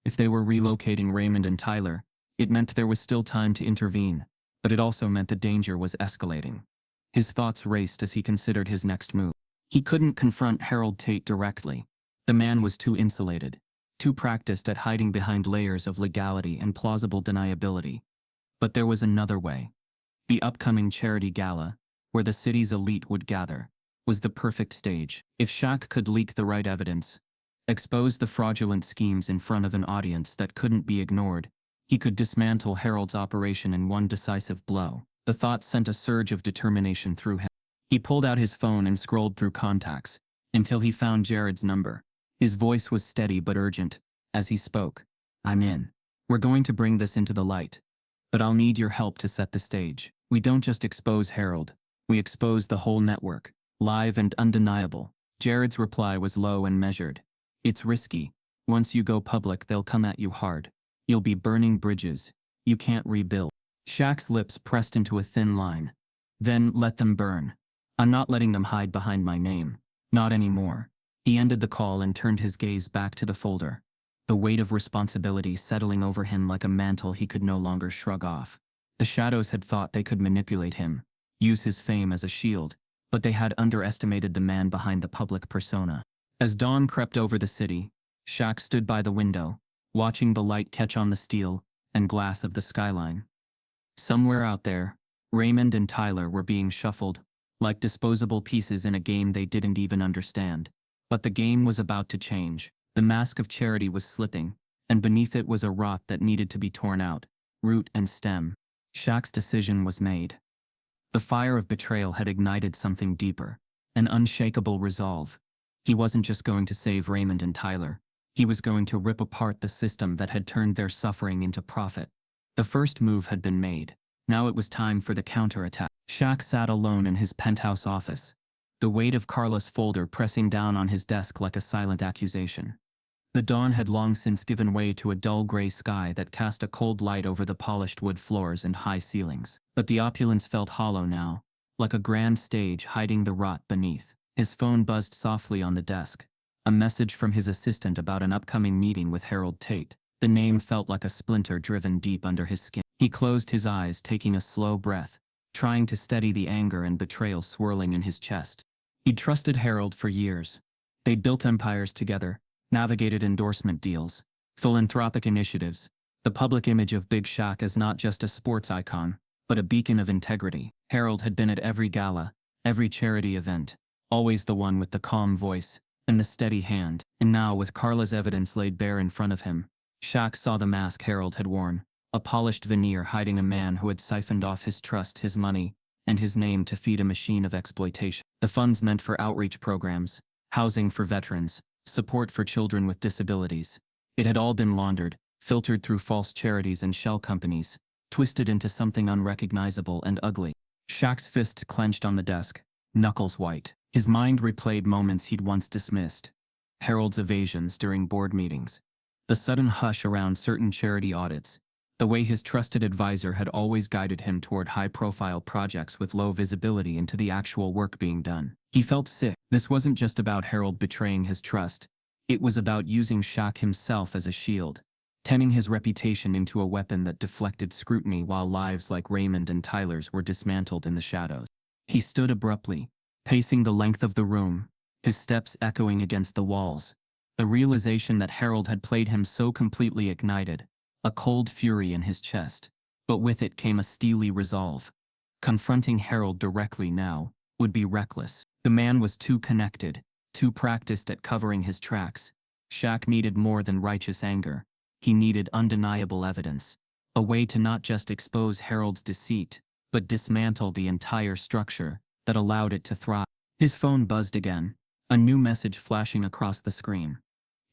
If they were relocating Raymond and Tyler, it meant there was still time to intervene, but it also meant the danger was escalating. His thoughts raced as he considered his next move. He couldn't confront Harold Tate directly. The man was too insulated, too practiced at hiding behind layers of legality and plausible deniability. But there was another way. The upcoming charity gala, where the city's elite would gather, was the perfect stage. If Shaq could leak the right evidence, expose the fraudulent schemes in front of an audience that couldn't be ignored, he could dismantle Harold's operation in one decisive blow. The thought sent a surge of determination through him. He pulled out his phone and scrolled through contacts, until he found Jared's number. His voice was steady but urgent, as he spoke. "I'm in. We're going to bring this into the light. But I'll need your help to set the stage. We don't just expose Harold, we expose the whole network, live and undeniable." Jared's reply was low and measured. "It's risky. Once you go public, they'll come at you hard. You'll be burning bridges you can't rebuild." Shaq's lips pressed into a thin line. "Then let them burn. I'm not letting them hide behind my name. Not anymore." He ended the call and turned his gaze back to the folder, the weight of responsibility settling over him like a mantle he could no longer shrug off. The shadows had thought they could manipulate him, use his fame as a shield, but they had underestimated the man behind the public persona. As dawn crept over the city, Shaq stood by the window, watching the light catch on the steel and glass of the skyline. Somewhere out there, Raymond and Tyler were being shuffled, like disposable pieces in a game they didn't even understand. But the game was about to change. The mask of charity was slipping, and beneath it was a rot that needed to be torn out, root and stem. Shaq's decision was made. The fire of betrayal had ignited something deeper, an unshakable resolve. He wasn't just going to save Raymond and Tyler. He was going to rip apart the system that had turned their suffering into profit. The first move had been made. Now it was time for the counterattack. Shaq sat alone in his penthouse office, the weight of Carla's folder pressing down on his desk like a silent accusation. The dawn had long since given way to a dull gray sky that cast a cold light over the polished wood floors and high ceilings. But the opulence felt hollow now, like a grand stage hiding the rot beneath. His phone buzzed softly on the desk, a message from his assistant about an upcoming meeting with Harold Tate. The name felt like a splinter driven deep under his skin. He closed his eyes, taking a slow breath, trying to steady the anger and betrayal swirling in his chest. He'd trusted Harold for years. They'd built empires together, navigated endorsement deals, philanthropic initiatives, the public image of Big Shaq as not just a sports icon, but a beacon of integrity. Harold had been at every gala, every charity event, always the one with the calm voice and the steady hand. And now, with Carla's evidence laid bare in front of him, Shaq saw the mask Harold had worn, a polished veneer hiding a man who had siphoned off his trust, his money, and his name to feed a machine of exploitation. The funds meant for outreach programs, housing for veterans, support for children with disabilities. It had all been laundered, filtered through false charities and shell companies, twisted into something unrecognizable and ugly. Shaq's fist clenched on the desk, knuckles white. His mind replayed moments he'd once dismissed. Harold's evasions during board meetings, the sudden hush around certain charity audits, the way his trusted advisor had always guided him toward high-profile projects with low visibility into the actual work being done. He felt sick. This wasn't just about Harold betraying his trust. It was about using Shaq himself as a shield, turning his reputation into a weapon that deflected scrutiny while lives like Raymond and Tyler's were dismantled in the shadows. He stood abruptly, pacing the length of the room, his steps echoing against the walls. The realization that Harold had played him so completely ignited a cold fury in his chest, but with it came a steely resolve. Confronting Harold directly now would be reckless. The man was too connected, too practiced at covering his tracks. Shaq needed more than righteous anger. He needed undeniable evidence. A way to not just expose Harold's deceit, but dismantle the entire structure that allowed it to thrive. His phone buzzed again, a new message flashing across the screen.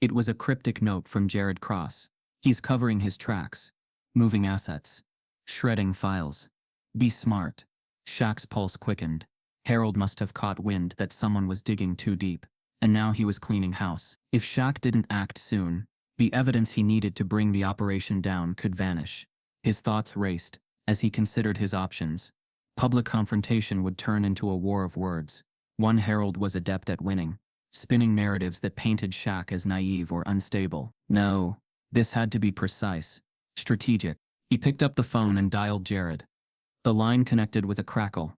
It was a cryptic note from Jared Cross. He's covering his tracks, moving assets, shredding files. Be smart. Shaq's pulse quickened. Harold must have caught wind that someone was digging too deep, and now he was cleaning house. If Shaq didn't act soon, the evidence he needed to bring the operation down could vanish. His thoughts raced as he considered his options. Public confrontation would turn into a war of words. One Harold was adept at winning, spinning narratives that painted Shaq as naive or unstable. No, this had to be precise, strategic. He picked up the phone and dialed Jared. The line connected with a crackle.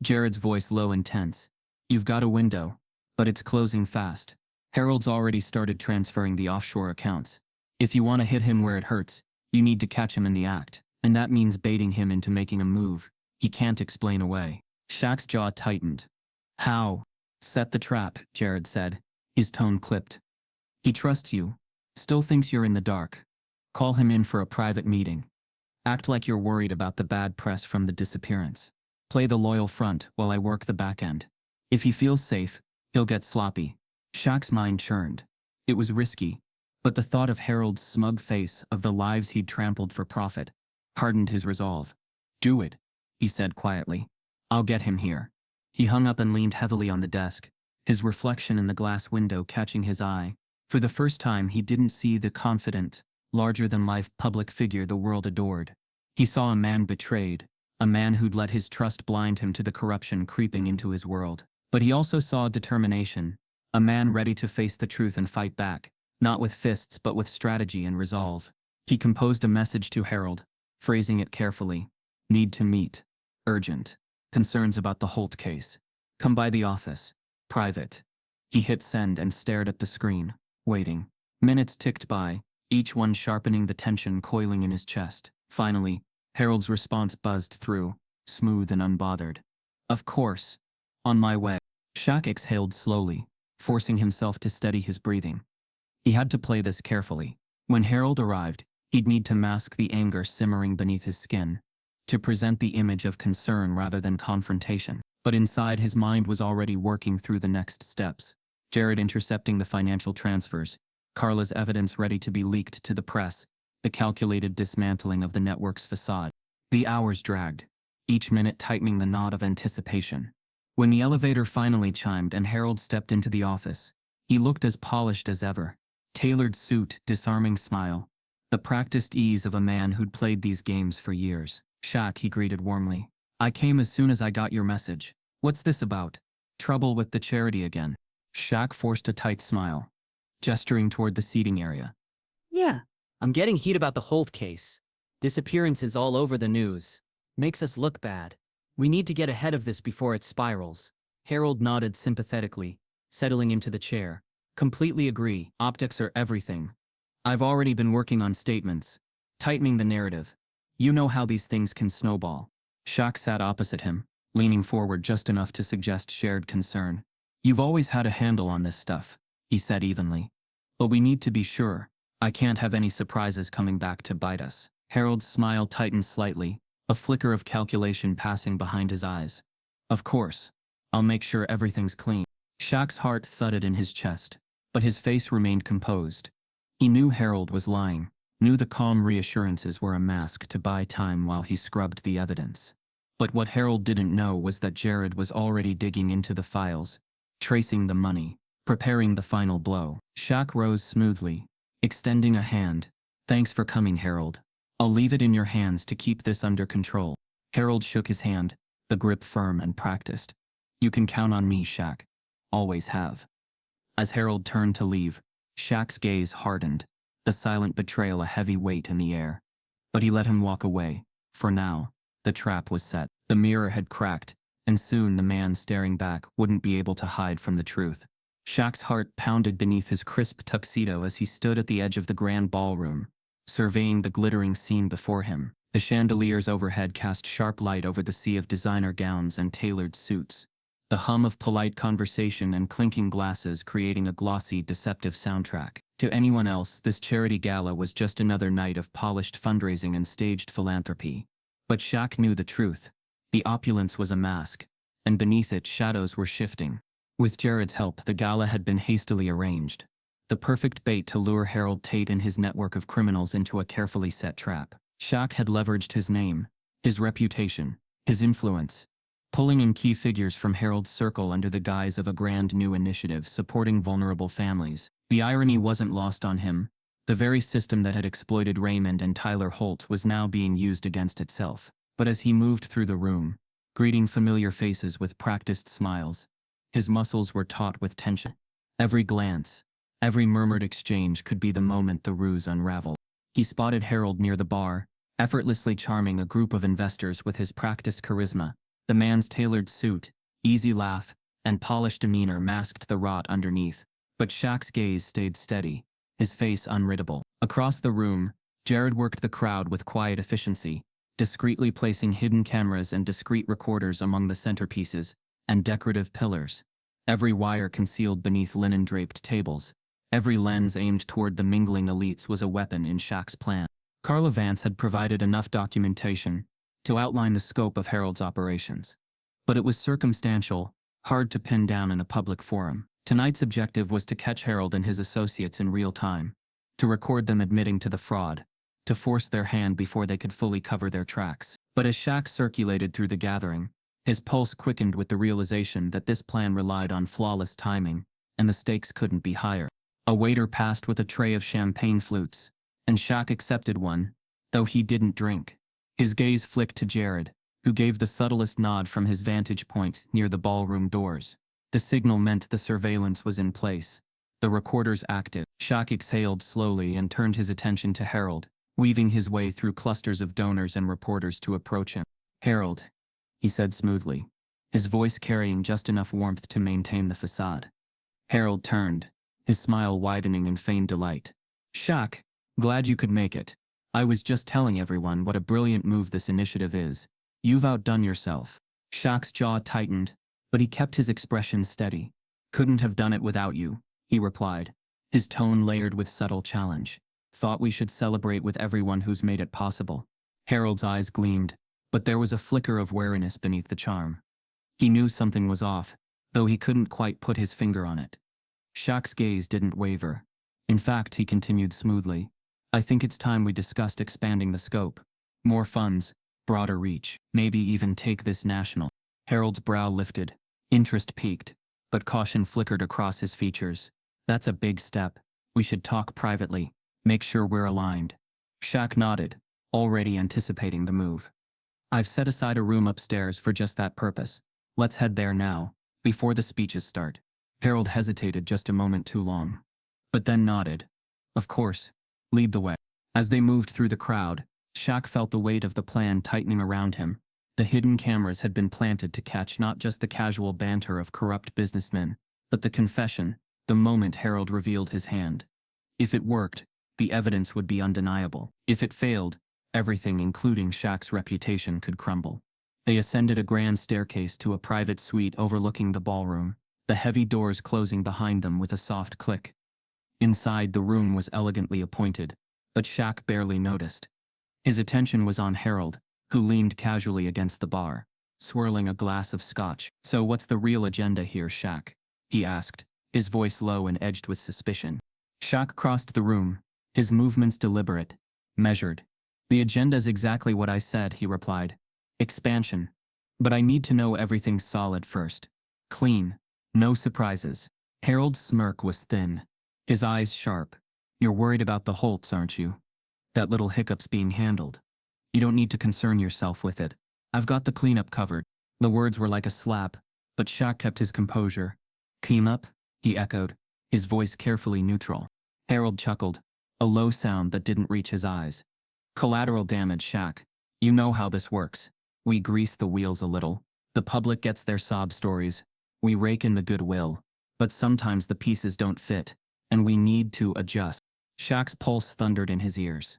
Jared's voice low and tense. You've got a window, but it's closing fast. Harold's already started transferring the offshore accounts. If you want to hit him where it hurts, you need to catch him in the act, and that means baiting him into making a move he can't explain away. Shaq's jaw tightened. How? Set the trap, Jared said. His tone clipped. He trusts you. Still thinks you're in the dark. Call him in for a private meeting. Act like you're worried about the bad press from the disappearance. Play the loyal front while I work the back end. If he feels safe, he'll get sloppy. Shaq's mind churned. It was risky, but the thought of Harold's smug face of the lives he'd trampled for profit hardened his resolve. Do it, he said quietly. I'll get him here. He hung up and leaned heavily on the desk, his reflection in the glass window catching his eye. For the first time, he didn't see the confident, larger-than-life public figure the world adored. He saw a man betrayed, a man who'd let his trust blind him to the corruption creeping into his world. But he also saw determination, a man ready to face the truth and fight back, not with fists but with strategy and resolve. He composed a message to Harold, phrasing it carefully. Need to meet. Urgent. Concerns about the Holt case. Come by the office. Private. He hit send and stared at the screen, waiting. Minutes ticked by, each one sharpening the tension coiling in his chest. Finally, Harold's response buzzed through, smooth and unbothered. Of course. On my way. Shaq exhaled slowly, forcing himself to steady his breathing. He had to play this carefully. When Harold arrived, he'd need to mask the anger simmering beneath his skin, to present the image of concern rather than confrontation. But inside, his mind was already working through the next steps. Jared intercepting the financial transfers, Carla's evidence ready to be leaked to the press, the calculated dismantling of the network's facade. The hours dragged, each minute tightening the knot of anticipation. When the elevator finally chimed and Harold stepped into the office, he looked as polished as ever. Tailored suit, disarming smile. The practiced ease of a man who'd played these games for years. Shaq, he greeted warmly. I came as soon as I got your message. What's this about? Trouble with the charity again? Shaq forced a tight smile, gesturing toward the seating area. Yeah, I'm getting heat about the Holt case. Disappearances all over the news. Makes us look bad. We need to get ahead of this before it spirals. Harold nodded sympathetically, settling into the chair. Completely agree. Optics are everything. I've already been working on statements, tightening the narrative. You know how these things can snowball. Shaq sat opposite him, leaning forward just enough to suggest shared concern. You've always had a handle on this stuff, he said evenly. But we need to be sure. I can't have any surprises coming back to bite us. Harold's smile tightened slightly, a flicker of calculation passing behind his eyes. Of course. I'll make sure everything's clean. Shaq's heart thudded in his chest, but his face remained composed. He knew Harold was lying, knew the calm reassurances were a mask to buy time while he scrubbed the evidence. But what Harold didn't know was that Jared was already digging into the files, tracing the money, preparing the final blow. Shaq rose smoothly, extending a hand. Thanks for coming, Harold. I'll leave it in your hands to keep this under control. Harold shook his hand, the grip firm and practiced. You can count on me, Shaq. Always have. As Harold turned to leave, Shaq's gaze hardened, the silent betrayal a heavy weight in the air. But he let him walk away. For now, the trap was set. The mirror had cracked, and soon the man staring back wouldn't be able to hide from the truth. Shaq's heart pounded beneath his crisp tuxedo as he stood at the edge of the grand ballroom, surveying the glittering scene before him. The chandeliers overhead cast sharp light over the sea of designer gowns and tailored suits, the hum of polite conversation and clinking glasses creating a glossy, deceptive soundtrack. To anyone else, this charity gala was just another night of polished fundraising and staged philanthropy. But Shaq knew the truth. The opulence was a mask, and beneath it shadows were shifting. With Jared's help, the gala had been hastily arranged. The perfect bait to lure Harold Tate and his network of criminals into a carefully set trap. Shaq had leveraged his name, his reputation, his influence, pulling in key figures from Harold's circle under the guise of a grand new initiative supporting vulnerable families. The irony wasn't lost on him. The very system that had exploited Raymond and Tyler Holt was now being used against itself. But as he moved through the room, greeting familiar faces with practiced smiles, his muscles were taut with tension. Every glance, every murmured exchange could be the moment the ruse unraveled. He spotted Harold near the bar, effortlessly charming a group of investors with his practiced charisma. The man's tailored suit, easy laugh, and polished demeanor masked the rot underneath. But Shaq's gaze stayed steady, his face unreadable. Across the room, Jared worked the crowd with quiet efficiency, discreetly placing hidden cameras and discreet recorders among the centerpieces and decorative pillars. Every wire concealed beneath linen-draped tables, every lens aimed toward the mingling elites was a weapon in Shaq's plan. Carla Vance had provided enough documentation to outline the scope of Harold's operations. But it was circumstantial, hard to pin down in a public forum. Tonight's objective was to catch Harold and his associates in real time, to record them admitting to the fraud, to force their hand before they could fully cover their tracks. But as Shaq circulated through the gathering, his pulse quickened with the realization that this plan relied on flawless timing, and the stakes couldn't be higher. A waiter passed with a tray of champagne flutes, and Shaq accepted one, though he didn't drink. His gaze flicked to Jared, who gave the subtlest nod from his vantage point near the ballroom doors. The signal meant the surveillance was in place, the recorders active. Shaq exhaled slowly and turned his attention to Harold, weaving his way through clusters of donors and reporters to approach him. "Harold," he said smoothly, his voice carrying just enough warmth to maintain the facade. Harold turned, his smile widening in feigned delight. "Shaq, glad you could make it. I was just telling everyone what a brilliant move this initiative is. You've outdone yourself." Shaq's jaw tightened, but he kept his expression steady. "Couldn't have done it without you," he replied, his tone layered with subtle challenge. "Thought we should celebrate with everyone who's made it possible." Harold's eyes gleamed, but there was a flicker of wariness beneath the charm. He knew something was off, though he couldn't quite put his finger on it. Shaq's gaze didn't waver. In fact, he continued smoothly, "I think it's time we discussed expanding the scope. More funds, broader reach, maybe even take this national." Harold's brow lifted, interest peaked, but caution flickered across his features. "That's a big step. We should talk privately, make sure we're aligned." Shaq nodded, already anticipating the move. "I've set aside a room upstairs for just that purpose. Let's head there now, before the speeches start." Harold hesitated just a moment too long, but then nodded. "Of course, lead the way." As they moved through the crowd, Shaq felt the weight of the plan tightening around him. The hidden cameras had been planted to catch not just the casual banter of corrupt businessmen, but the confession, the moment Harold revealed his hand. If it worked, the evidence would be undeniable. If it failed, everything including Shaq's reputation could crumble. They ascended a grand staircase to a private suite overlooking the ballroom, the heavy doors closing behind them with a soft click. Inside, the room was elegantly appointed, but Shaq barely noticed. His attention was on Harold, who leaned casually against the bar, swirling a glass of scotch. "So what's the real agenda here, Shaq?" he asked, his voice low and edged with suspicion. Shaq crossed the room, his movements deliberate, measured. "The agenda's exactly what I said," he replied. "Expansion. But I need to know everything's solid first. Clean. No surprises." Harold's smirk was thin, his eyes sharp. "You're worried about the Holts, aren't you? That little hiccup's being handled. You don't need to concern yourself with it. I've got the cleanup covered." The words were like a slap, but Shaq kept his composure. "Cleanup?" he echoed, his voice carefully neutral. Harold chuckled, a low sound that didn't reach his eyes. "Collateral damage, Shaq. You know how this works. We grease the wheels a little. The public gets their sob stories. We rake in the goodwill. But sometimes the pieces don't fit, and we need to adjust." Shaq's pulse thundered in his ears.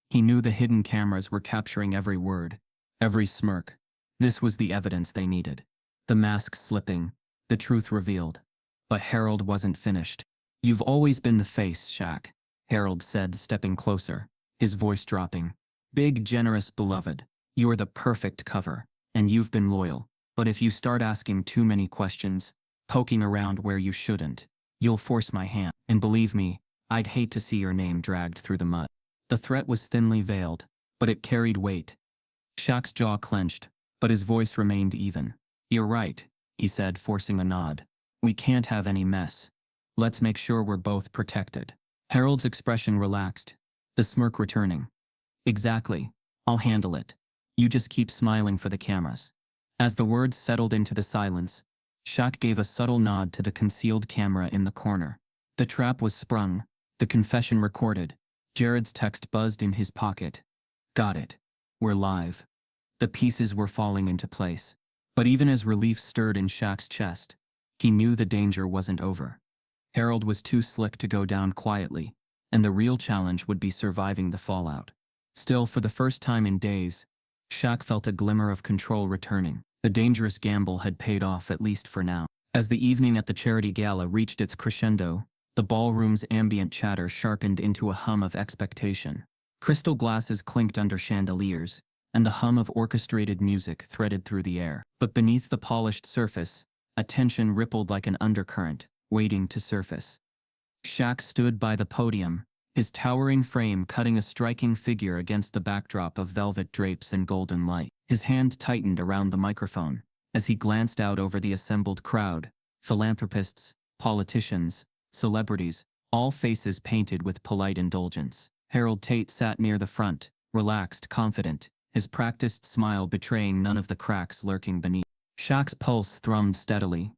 He knew the hidden cameras were capturing every word, every smirk. This was the evidence they needed. The mask slipping, the truth revealed. But Harold wasn't finished. You've always been the face, Shaq, Harold said, stepping closer, his voice dropping. Big, generous, beloved. You're the perfect cover, and you've been loyal. But if you start asking too many questions, poking around where you shouldn't, you'll force my hand. And believe me, I'd hate to see your name dragged through the mud. The threat was thinly veiled, but it carried weight. Shaq's jaw clenched, but his voice remained even. You're right, he said, forcing a nod. We can't have any mess. Let's make sure we're both protected. Harold's expression relaxed, the smirk returning. Exactly. I'll handle it. You just keep smiling for the cameras. As the words settled into the silence, Shaq gave a subtle nod to the concealed camera in the corner. The trap was sprung, the confession recorded. Jared's text buzzed in his pocket. Got it. We're live. The pieces were falling into place. But even as relief stirred in Shaq's chest, he knew the danger wasn't over. Harold was too slick to go down quietly, and the real challenge would be surviving the fallout. Still, for the first time in days, Shaq felt a glimmer of control returning. The dangerous gamble had paid off, at least for now. As the evening at the charity gala reached its crescendo, the ballroom's ambient chatter sharpened into a hum of expectation. Crystal glasses clinked under chandeliers, and the hum of orchestrated music threaded through the air. But beneath the polished surface, a tension rippled like an undercurrent, waiting to surface. Shaq stood by the podium, his towering frame cutting a striking figure against the backdrop of velvet drapes and golden light. His hand tightened around the microphone as he glanced out over the assembled crowd, philanthropists, politicians, celebrities, all faces painted with polite indulgence. Harold Tate sat near the front, relaxed, confident, his practiced smile betraying none of the cracks lurking beneath. Shaq's pulse thrummed steadily.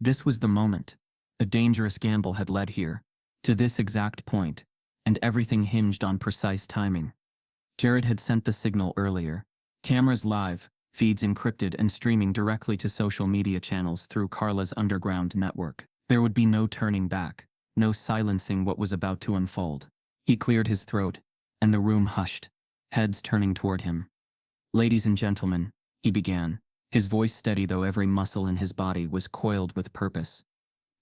This was the moment. The dangerous gamble had led here, to this exact point, and everything hinged on precise timing. Jared had sent the signal earlier. Cameras live, feeds encrypted and streaming directly to social media channels through Carla's underground network. There would be no turning back, no silencing what was about to unfold. He cleared his throat, and the room hushed, heads turning toward him. Ladies and gentlemen, he began, his voice steady though every muscle in his body was coiled with purpose.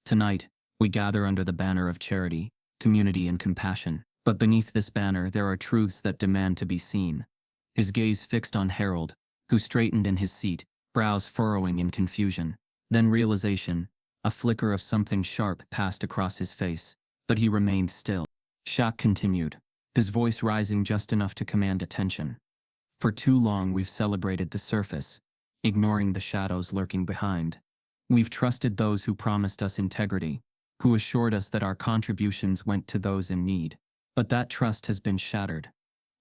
Tonight, we gather under the banner of charity, community, and compassion. But beneath this banner there are truths that demand to be seen. His gaze fixed on Harold, who straightened in his seat, brows furrowing in confusion. Then realization, a flicker of something sharp passed across his face, but he remained still. Shaq continued, his voice rising just enough to command attention. For too long we've celebrated the surface, ignoring the shadows lurking behind. We've trusted those who promised us integrity, who assured us that our contributions went to those in need. But that trust has been shattered.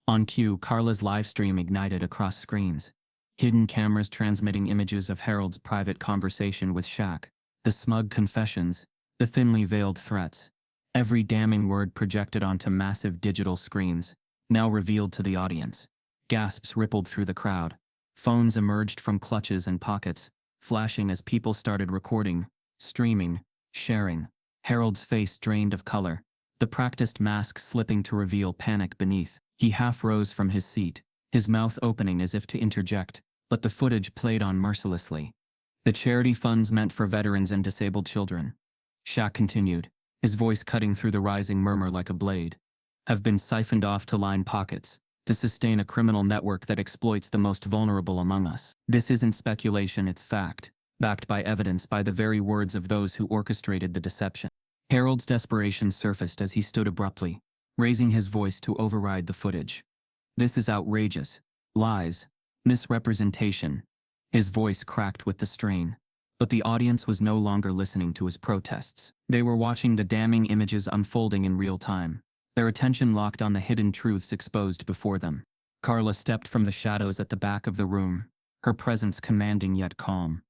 On cue, Carla's livestream ignited across screens. Hidden cameras transmitting images of Harold's private conversation with Shaq, the smug confessions, the thinly veiled threats. Every damning word projected onto massive digital screens, now revealed to the audience. Gasps rippled through the crowd. Phones emerged from clutches and pockets, flashing as people started recording, streaming, sharing. Harold's face drained of color, the practiced mask slipping to reveal panic beneath. He half rose from his seat, his mouth opening as if to interject, but the footage played on mercilessly. The charity funds meant for veterans and disabled children, Shaq continued, his voice cutting through the rising murmur like a blade, have been siphoned off to line pockets, to sustain a criminal network that exploits the most vulnerable among us. This isn't speculation, it's fact, backed by evidence, by the very words of those who orchestrated the deception. Harold's desperation surfaced as he stood abruptly, raising his voice to override the footage. This is outrageous. Lies. Misrepresentation. His voice cracked with the strain. But the audience was no longer listening to his protests. They were watching the damning images unfolding in real time, their attention locked on the hidden truths exposed before them. Carla stepped from the shadows at the back of the room, her presence commanding yet calm.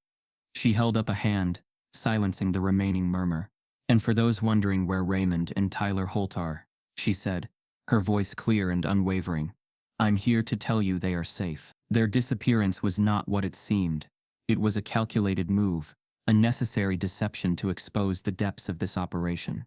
She held up a hand, silencing the remaining murmur. And for those wondering where Raymond and Tyler Holt are, she said, her voice clear and unwavering, I'm here to tell you they are safe. Their disappearance was not what it seemed. It was a calculated move, a necessary deception to expose the depths of this operation.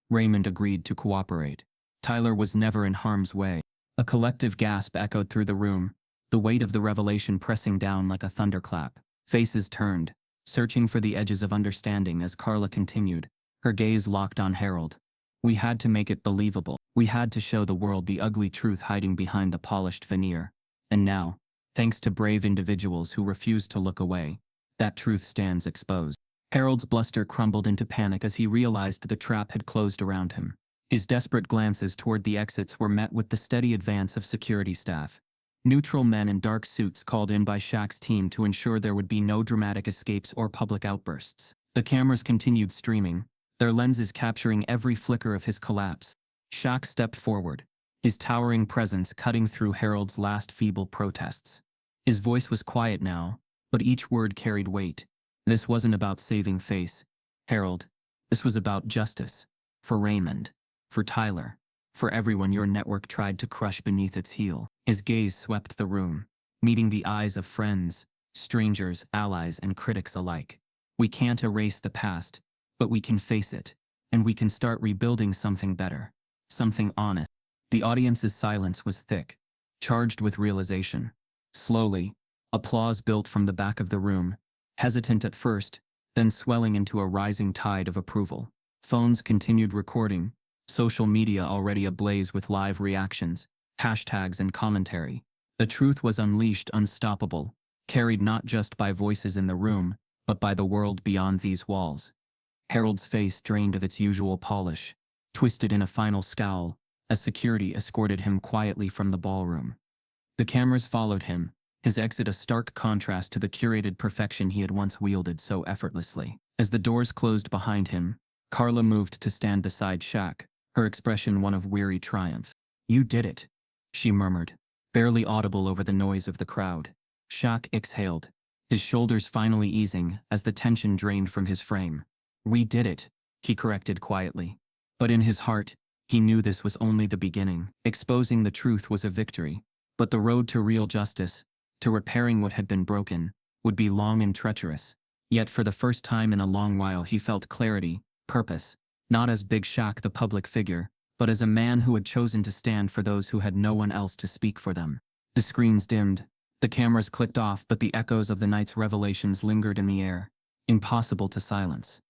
Raymond agreed to cooperate. Tyler was never in harm's way. A collective gasp echoed through the room, the weight of the revelation pressing down like a thunderclap. Faces turned, searching for the edges of understanding as Carla continued, her gaze locked on Harold. We had to make it believable. We had to show the world the ugly truth hiding behind the polished veneer. And now, thanks to brave individuals who refused to look away, that truth stands exposed. Harold's bluster crumbled into panic as he realized the trap had closed around him. His desperate glances toward the exits were met with the steady advance of security staff. Neutral men in dark suits called in by Shaq's team to ensure there would be no dramatic escapes or public outbursts. The cameras continued streaming, their lenses capturing every flicker of his collapse. Shaq stepped forward, his towering presence cutting through Harold's last feeble protests. His voice was quiet now, but each word carried weight. This wasn't about saving face, Harold. This was about justice. For Raymond. For Tyler. For everyone your network tried to crush beneath its heel. His gaze swept the room, meeting the eyes of friends, strangers, allies, and critics alike. We can't erase the past, but we can face it, and we can start rebuilding something better. Something honest. The audience's silence was thick, charged with realization. Slowly, applause built from the back of the room, hesitant at first, then swelling into a rising tide of approval. Phones continued recording, social media already ablaze with live reactions, hashtags and commentary. The truth was unleashed, unstoppable, carried not just by voices in the room, but by the world beyond these walls. Harold's face drained of its usual polish, twisted in a final scowl, as security escorted him quietly from the ballroom. The cameras followed him, his exit a stark contrast to the curated perfection he had once wielded so effortlessly. As the doors closed behind him, Carla moved to stand beside Shaq, her expression one of weary triumph. "You did it," she murmured, barely audible over the noise of the crowd. Shaq exhaled, his shoulders finally easing as the tension drained from his frame. "We did it," he corrected quietly. But in his heart, he knew this was only the beginning. Exposing the truth was a victory, but the road to real justice, to repairing what had been broken, would be long and treacherous. Yet for the first time in a long while he felt clarity, purpose, not as Big Shaq the public figure, but as a man who had chosen to stand for those who had no one else to speak for them. The screens dimmed, the cameras clicked off, but the echoes of the night's revelations lingered in the air, impossible to silence.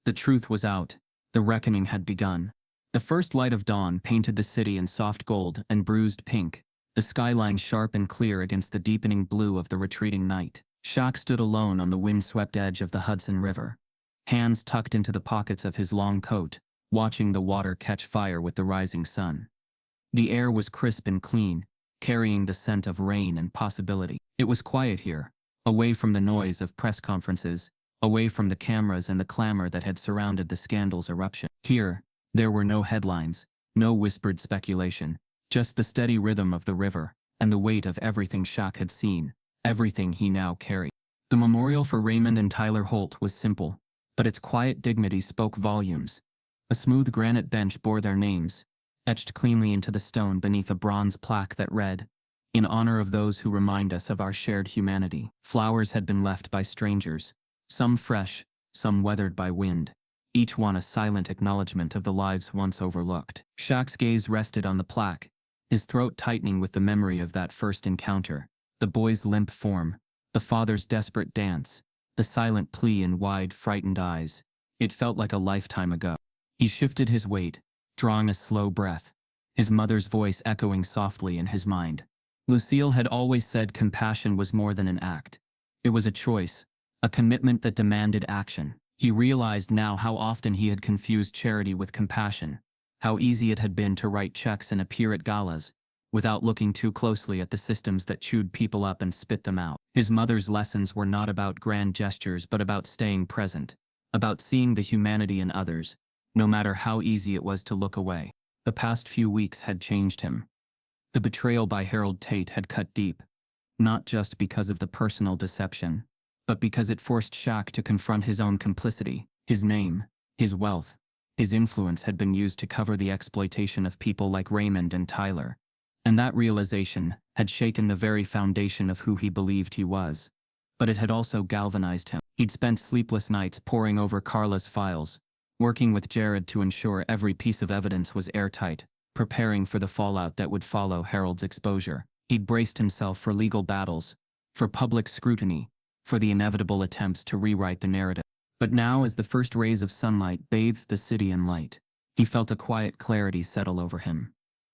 The truth was out, the reckoning had begun. The first light of dawn painted the city in soft gold and bruised pink, the skyline sharp and clear against the deepening blue of the retreating night. Shaq stood alone on the wind-swept edge of the Hudson River, hands tucked into the pockets of his long coat, watching the water catch fire with the rising sun. The air was crisp and clean, carrying the scent of rain and possibility. It was quiet here, away from the noise of press conferences, away from the cameras and the clamor that had surrounded the scandal's eruption. Here, there were no headlines, no whispered speculation, just the steady rhythm of the river, and the weight of everything Shaq had seen, everything he now carried. The memorial for Raymond and Tyler Holt was simple, but its quiet dignity spoke volumes. A smooth granite bench bore their names, etched cleanly into the stone beneath a bronze plaque that read, "In honor of those who remind us of our shared humanity." Flowers had been left by strangers, some fresh, some weathered by wind, each one a silent acknowledgement of the lives once overlooked. Shaq's gaze rested on the plaque, his throat tightening with the memory of that first encounter, the boy's limp form, the father's desperate dance, the silent plea in wide, frightened eyes. It felt like a lifetime ago. He shifted his weight, drawing a slow breath, his mother's voice echoing softly in his mind. Lucille had always said compassion was more than an act. It was a choice, a commitment that demanded action. He realized now how often he had confused charity with compassion, how easy it had been to write checks and appear at galas, without looking too closely at the systems that chewed people up and spit them out. His mother's lessons were not about grand gestures but about staying present, about seeing the humanity in others, no matter how easy it was to look away. The past few weeks had changed him. The betrayal by Harold Tate had cut deep, not just because of the personal deception, but because it forced Shaq to confront his own complicity. His name, his wealth, his influence had been used to cover the exploitation of people like Raymond and Tyler, and that realization had shaken the very foundation of who he believed he was. But it had also galvanized him. He'd spent sleepless nights poring over Carla's files, working with Jared to ensure every piece of evidence was airtight, preparing for the fallout that would follow Harold's exposure. He'd braced himself for legal battles, for public scrutiny, for the inevitable attempts to rewrite the narrative. But now, as the first rays of sunlight bathed the city in light, He felt a quiet clarity settle over him.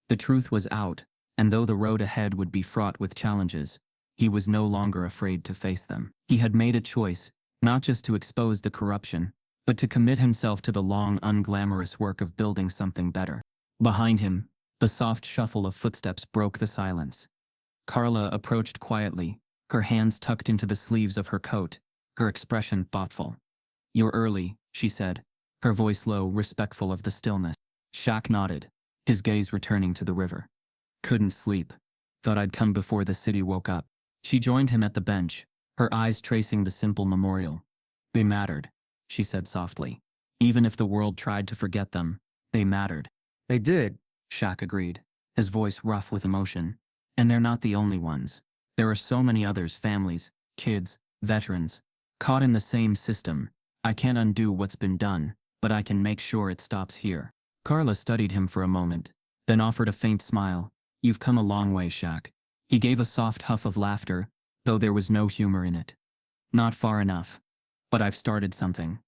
The truth was out, and though the road ahead would be fraught with challenges, he was no longer afraid to face them. He had made a choice, not just to expose the corruption, but to commit himself to the long, unglamorous work of building something better. Behind him, the soft shuffle of footsteps broke the silence. Carla approached quietly, her hands tucked into the sleeves of her coat, her expression thoughtful. "You're early," she said, her voice low, respectful of the stillness. Shaq nodded, his gaze returning to the river. "Couldn't sleep. Thought I'd come before the city woke up." She joined him at the bench, her eyes tracing the simple memorial. "They mattered," she said softly. "Even if the world tried to forget them, they mattered." They did. Shaq agreed, his voice rough with emotion. "And they're not the only ones. There are so many others, families, kids, veterans, caught in the same system. I can't undo what's been done, but I can make sure it stops here." Carla studied him for a moment, then offered a faint smile. "You've come a long way, Shaq." He gave a soft huff of laughter, though there was no humor in it. "Not far enough. But I've started something."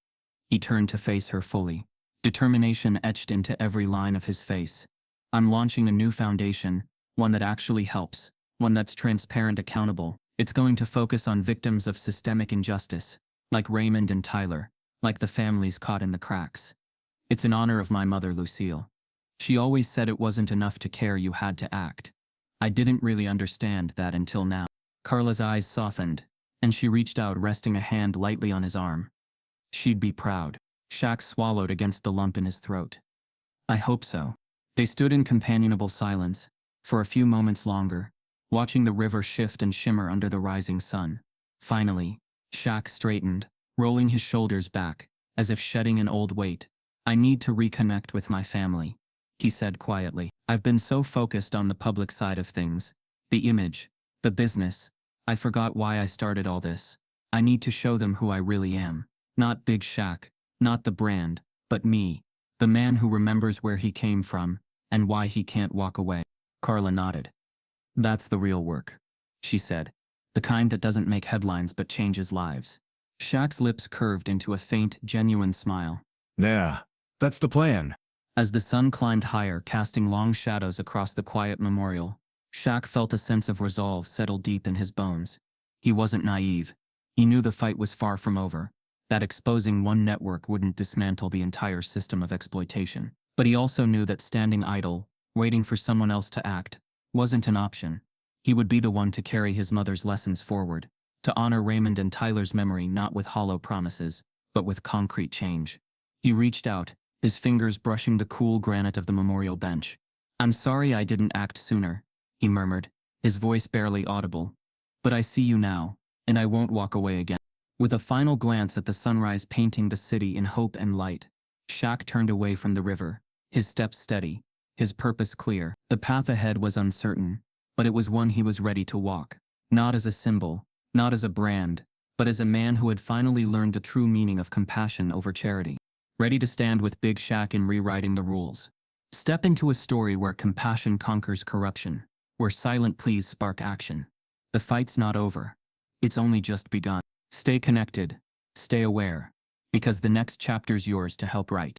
He turned to face her fully, determination etched into every line of his face. "I'm launching a new foundation, one that actually helps, one that's transparent, accountable. It's going to focus on victims of systemic injustice, like Raymond and Tyler, like the families caught in the cracks. It's in honor of my mother, Lucille. She always said it wasn't enough to care, you had to act. I didn't really understand that until now." Carla's eyes softened, and she reached out, resting a hand lightly on his arm. "She'd be proud." Shaq swallowed against the lump in his throat. "I hope so." They stood in companionable silence, for a few moments longer, watching the river shift and shimmer under the rising sun. Finally, Shaq straightened, rolling his shoulders back, as if shedding an old weight. "I need to reconnect with my family," he said quietly. "I've been so focused on the public side of things, the image, the business, I forgot why I started all this. I need to show them who I really am. Not Big Shaq, not the brand, but me, the man who remembers where he came from, and why he can't walk away." Carla nodded. "That's the real work," she said, "the kind that doesn't make headlines but changes lives." Shaq's lips curved into a faint, genuine smile. Yeah, that's the plan. As the sun climbed higher, casting long shadows across the quiet memorial, Shaq felt a sense of resolve settle deep in his bones. He wasn't naive. He knew the fight was far from over, that exposing one network wouldn't dismantle the entire system of exploitation. But he also knew that standing idle, waiting for someone else to act, wasn't an option. He would be the one to carry his mother's lessons forward, to honor Raymond and Tyler's memory not with hollow promises, but with concrete change. He reached out, his fingers brushing the cool granite of the memorial bench. "I'm sorry I didn't act sooner," he murmured, his voice barely audible. "But I see you now, and I won't walk away again." With a final glance at the sunrise painting the city in hope and light, Shaq turned away from the river, his steps steady, his purpose clear. The path ahead was uncertain, but it was one he was ready to walk. Not as a symbol, not as a brand, but as a man who had finally learned the true meaning of compassion over charity. Ready to stand with Big Shaq in rewriting the rules. Step into a story where compassion conquers corruption, where silent pleas spark action. The fight's not over. It's only just begun. Stay connected, stay aware, because the next chapter's yours to help write.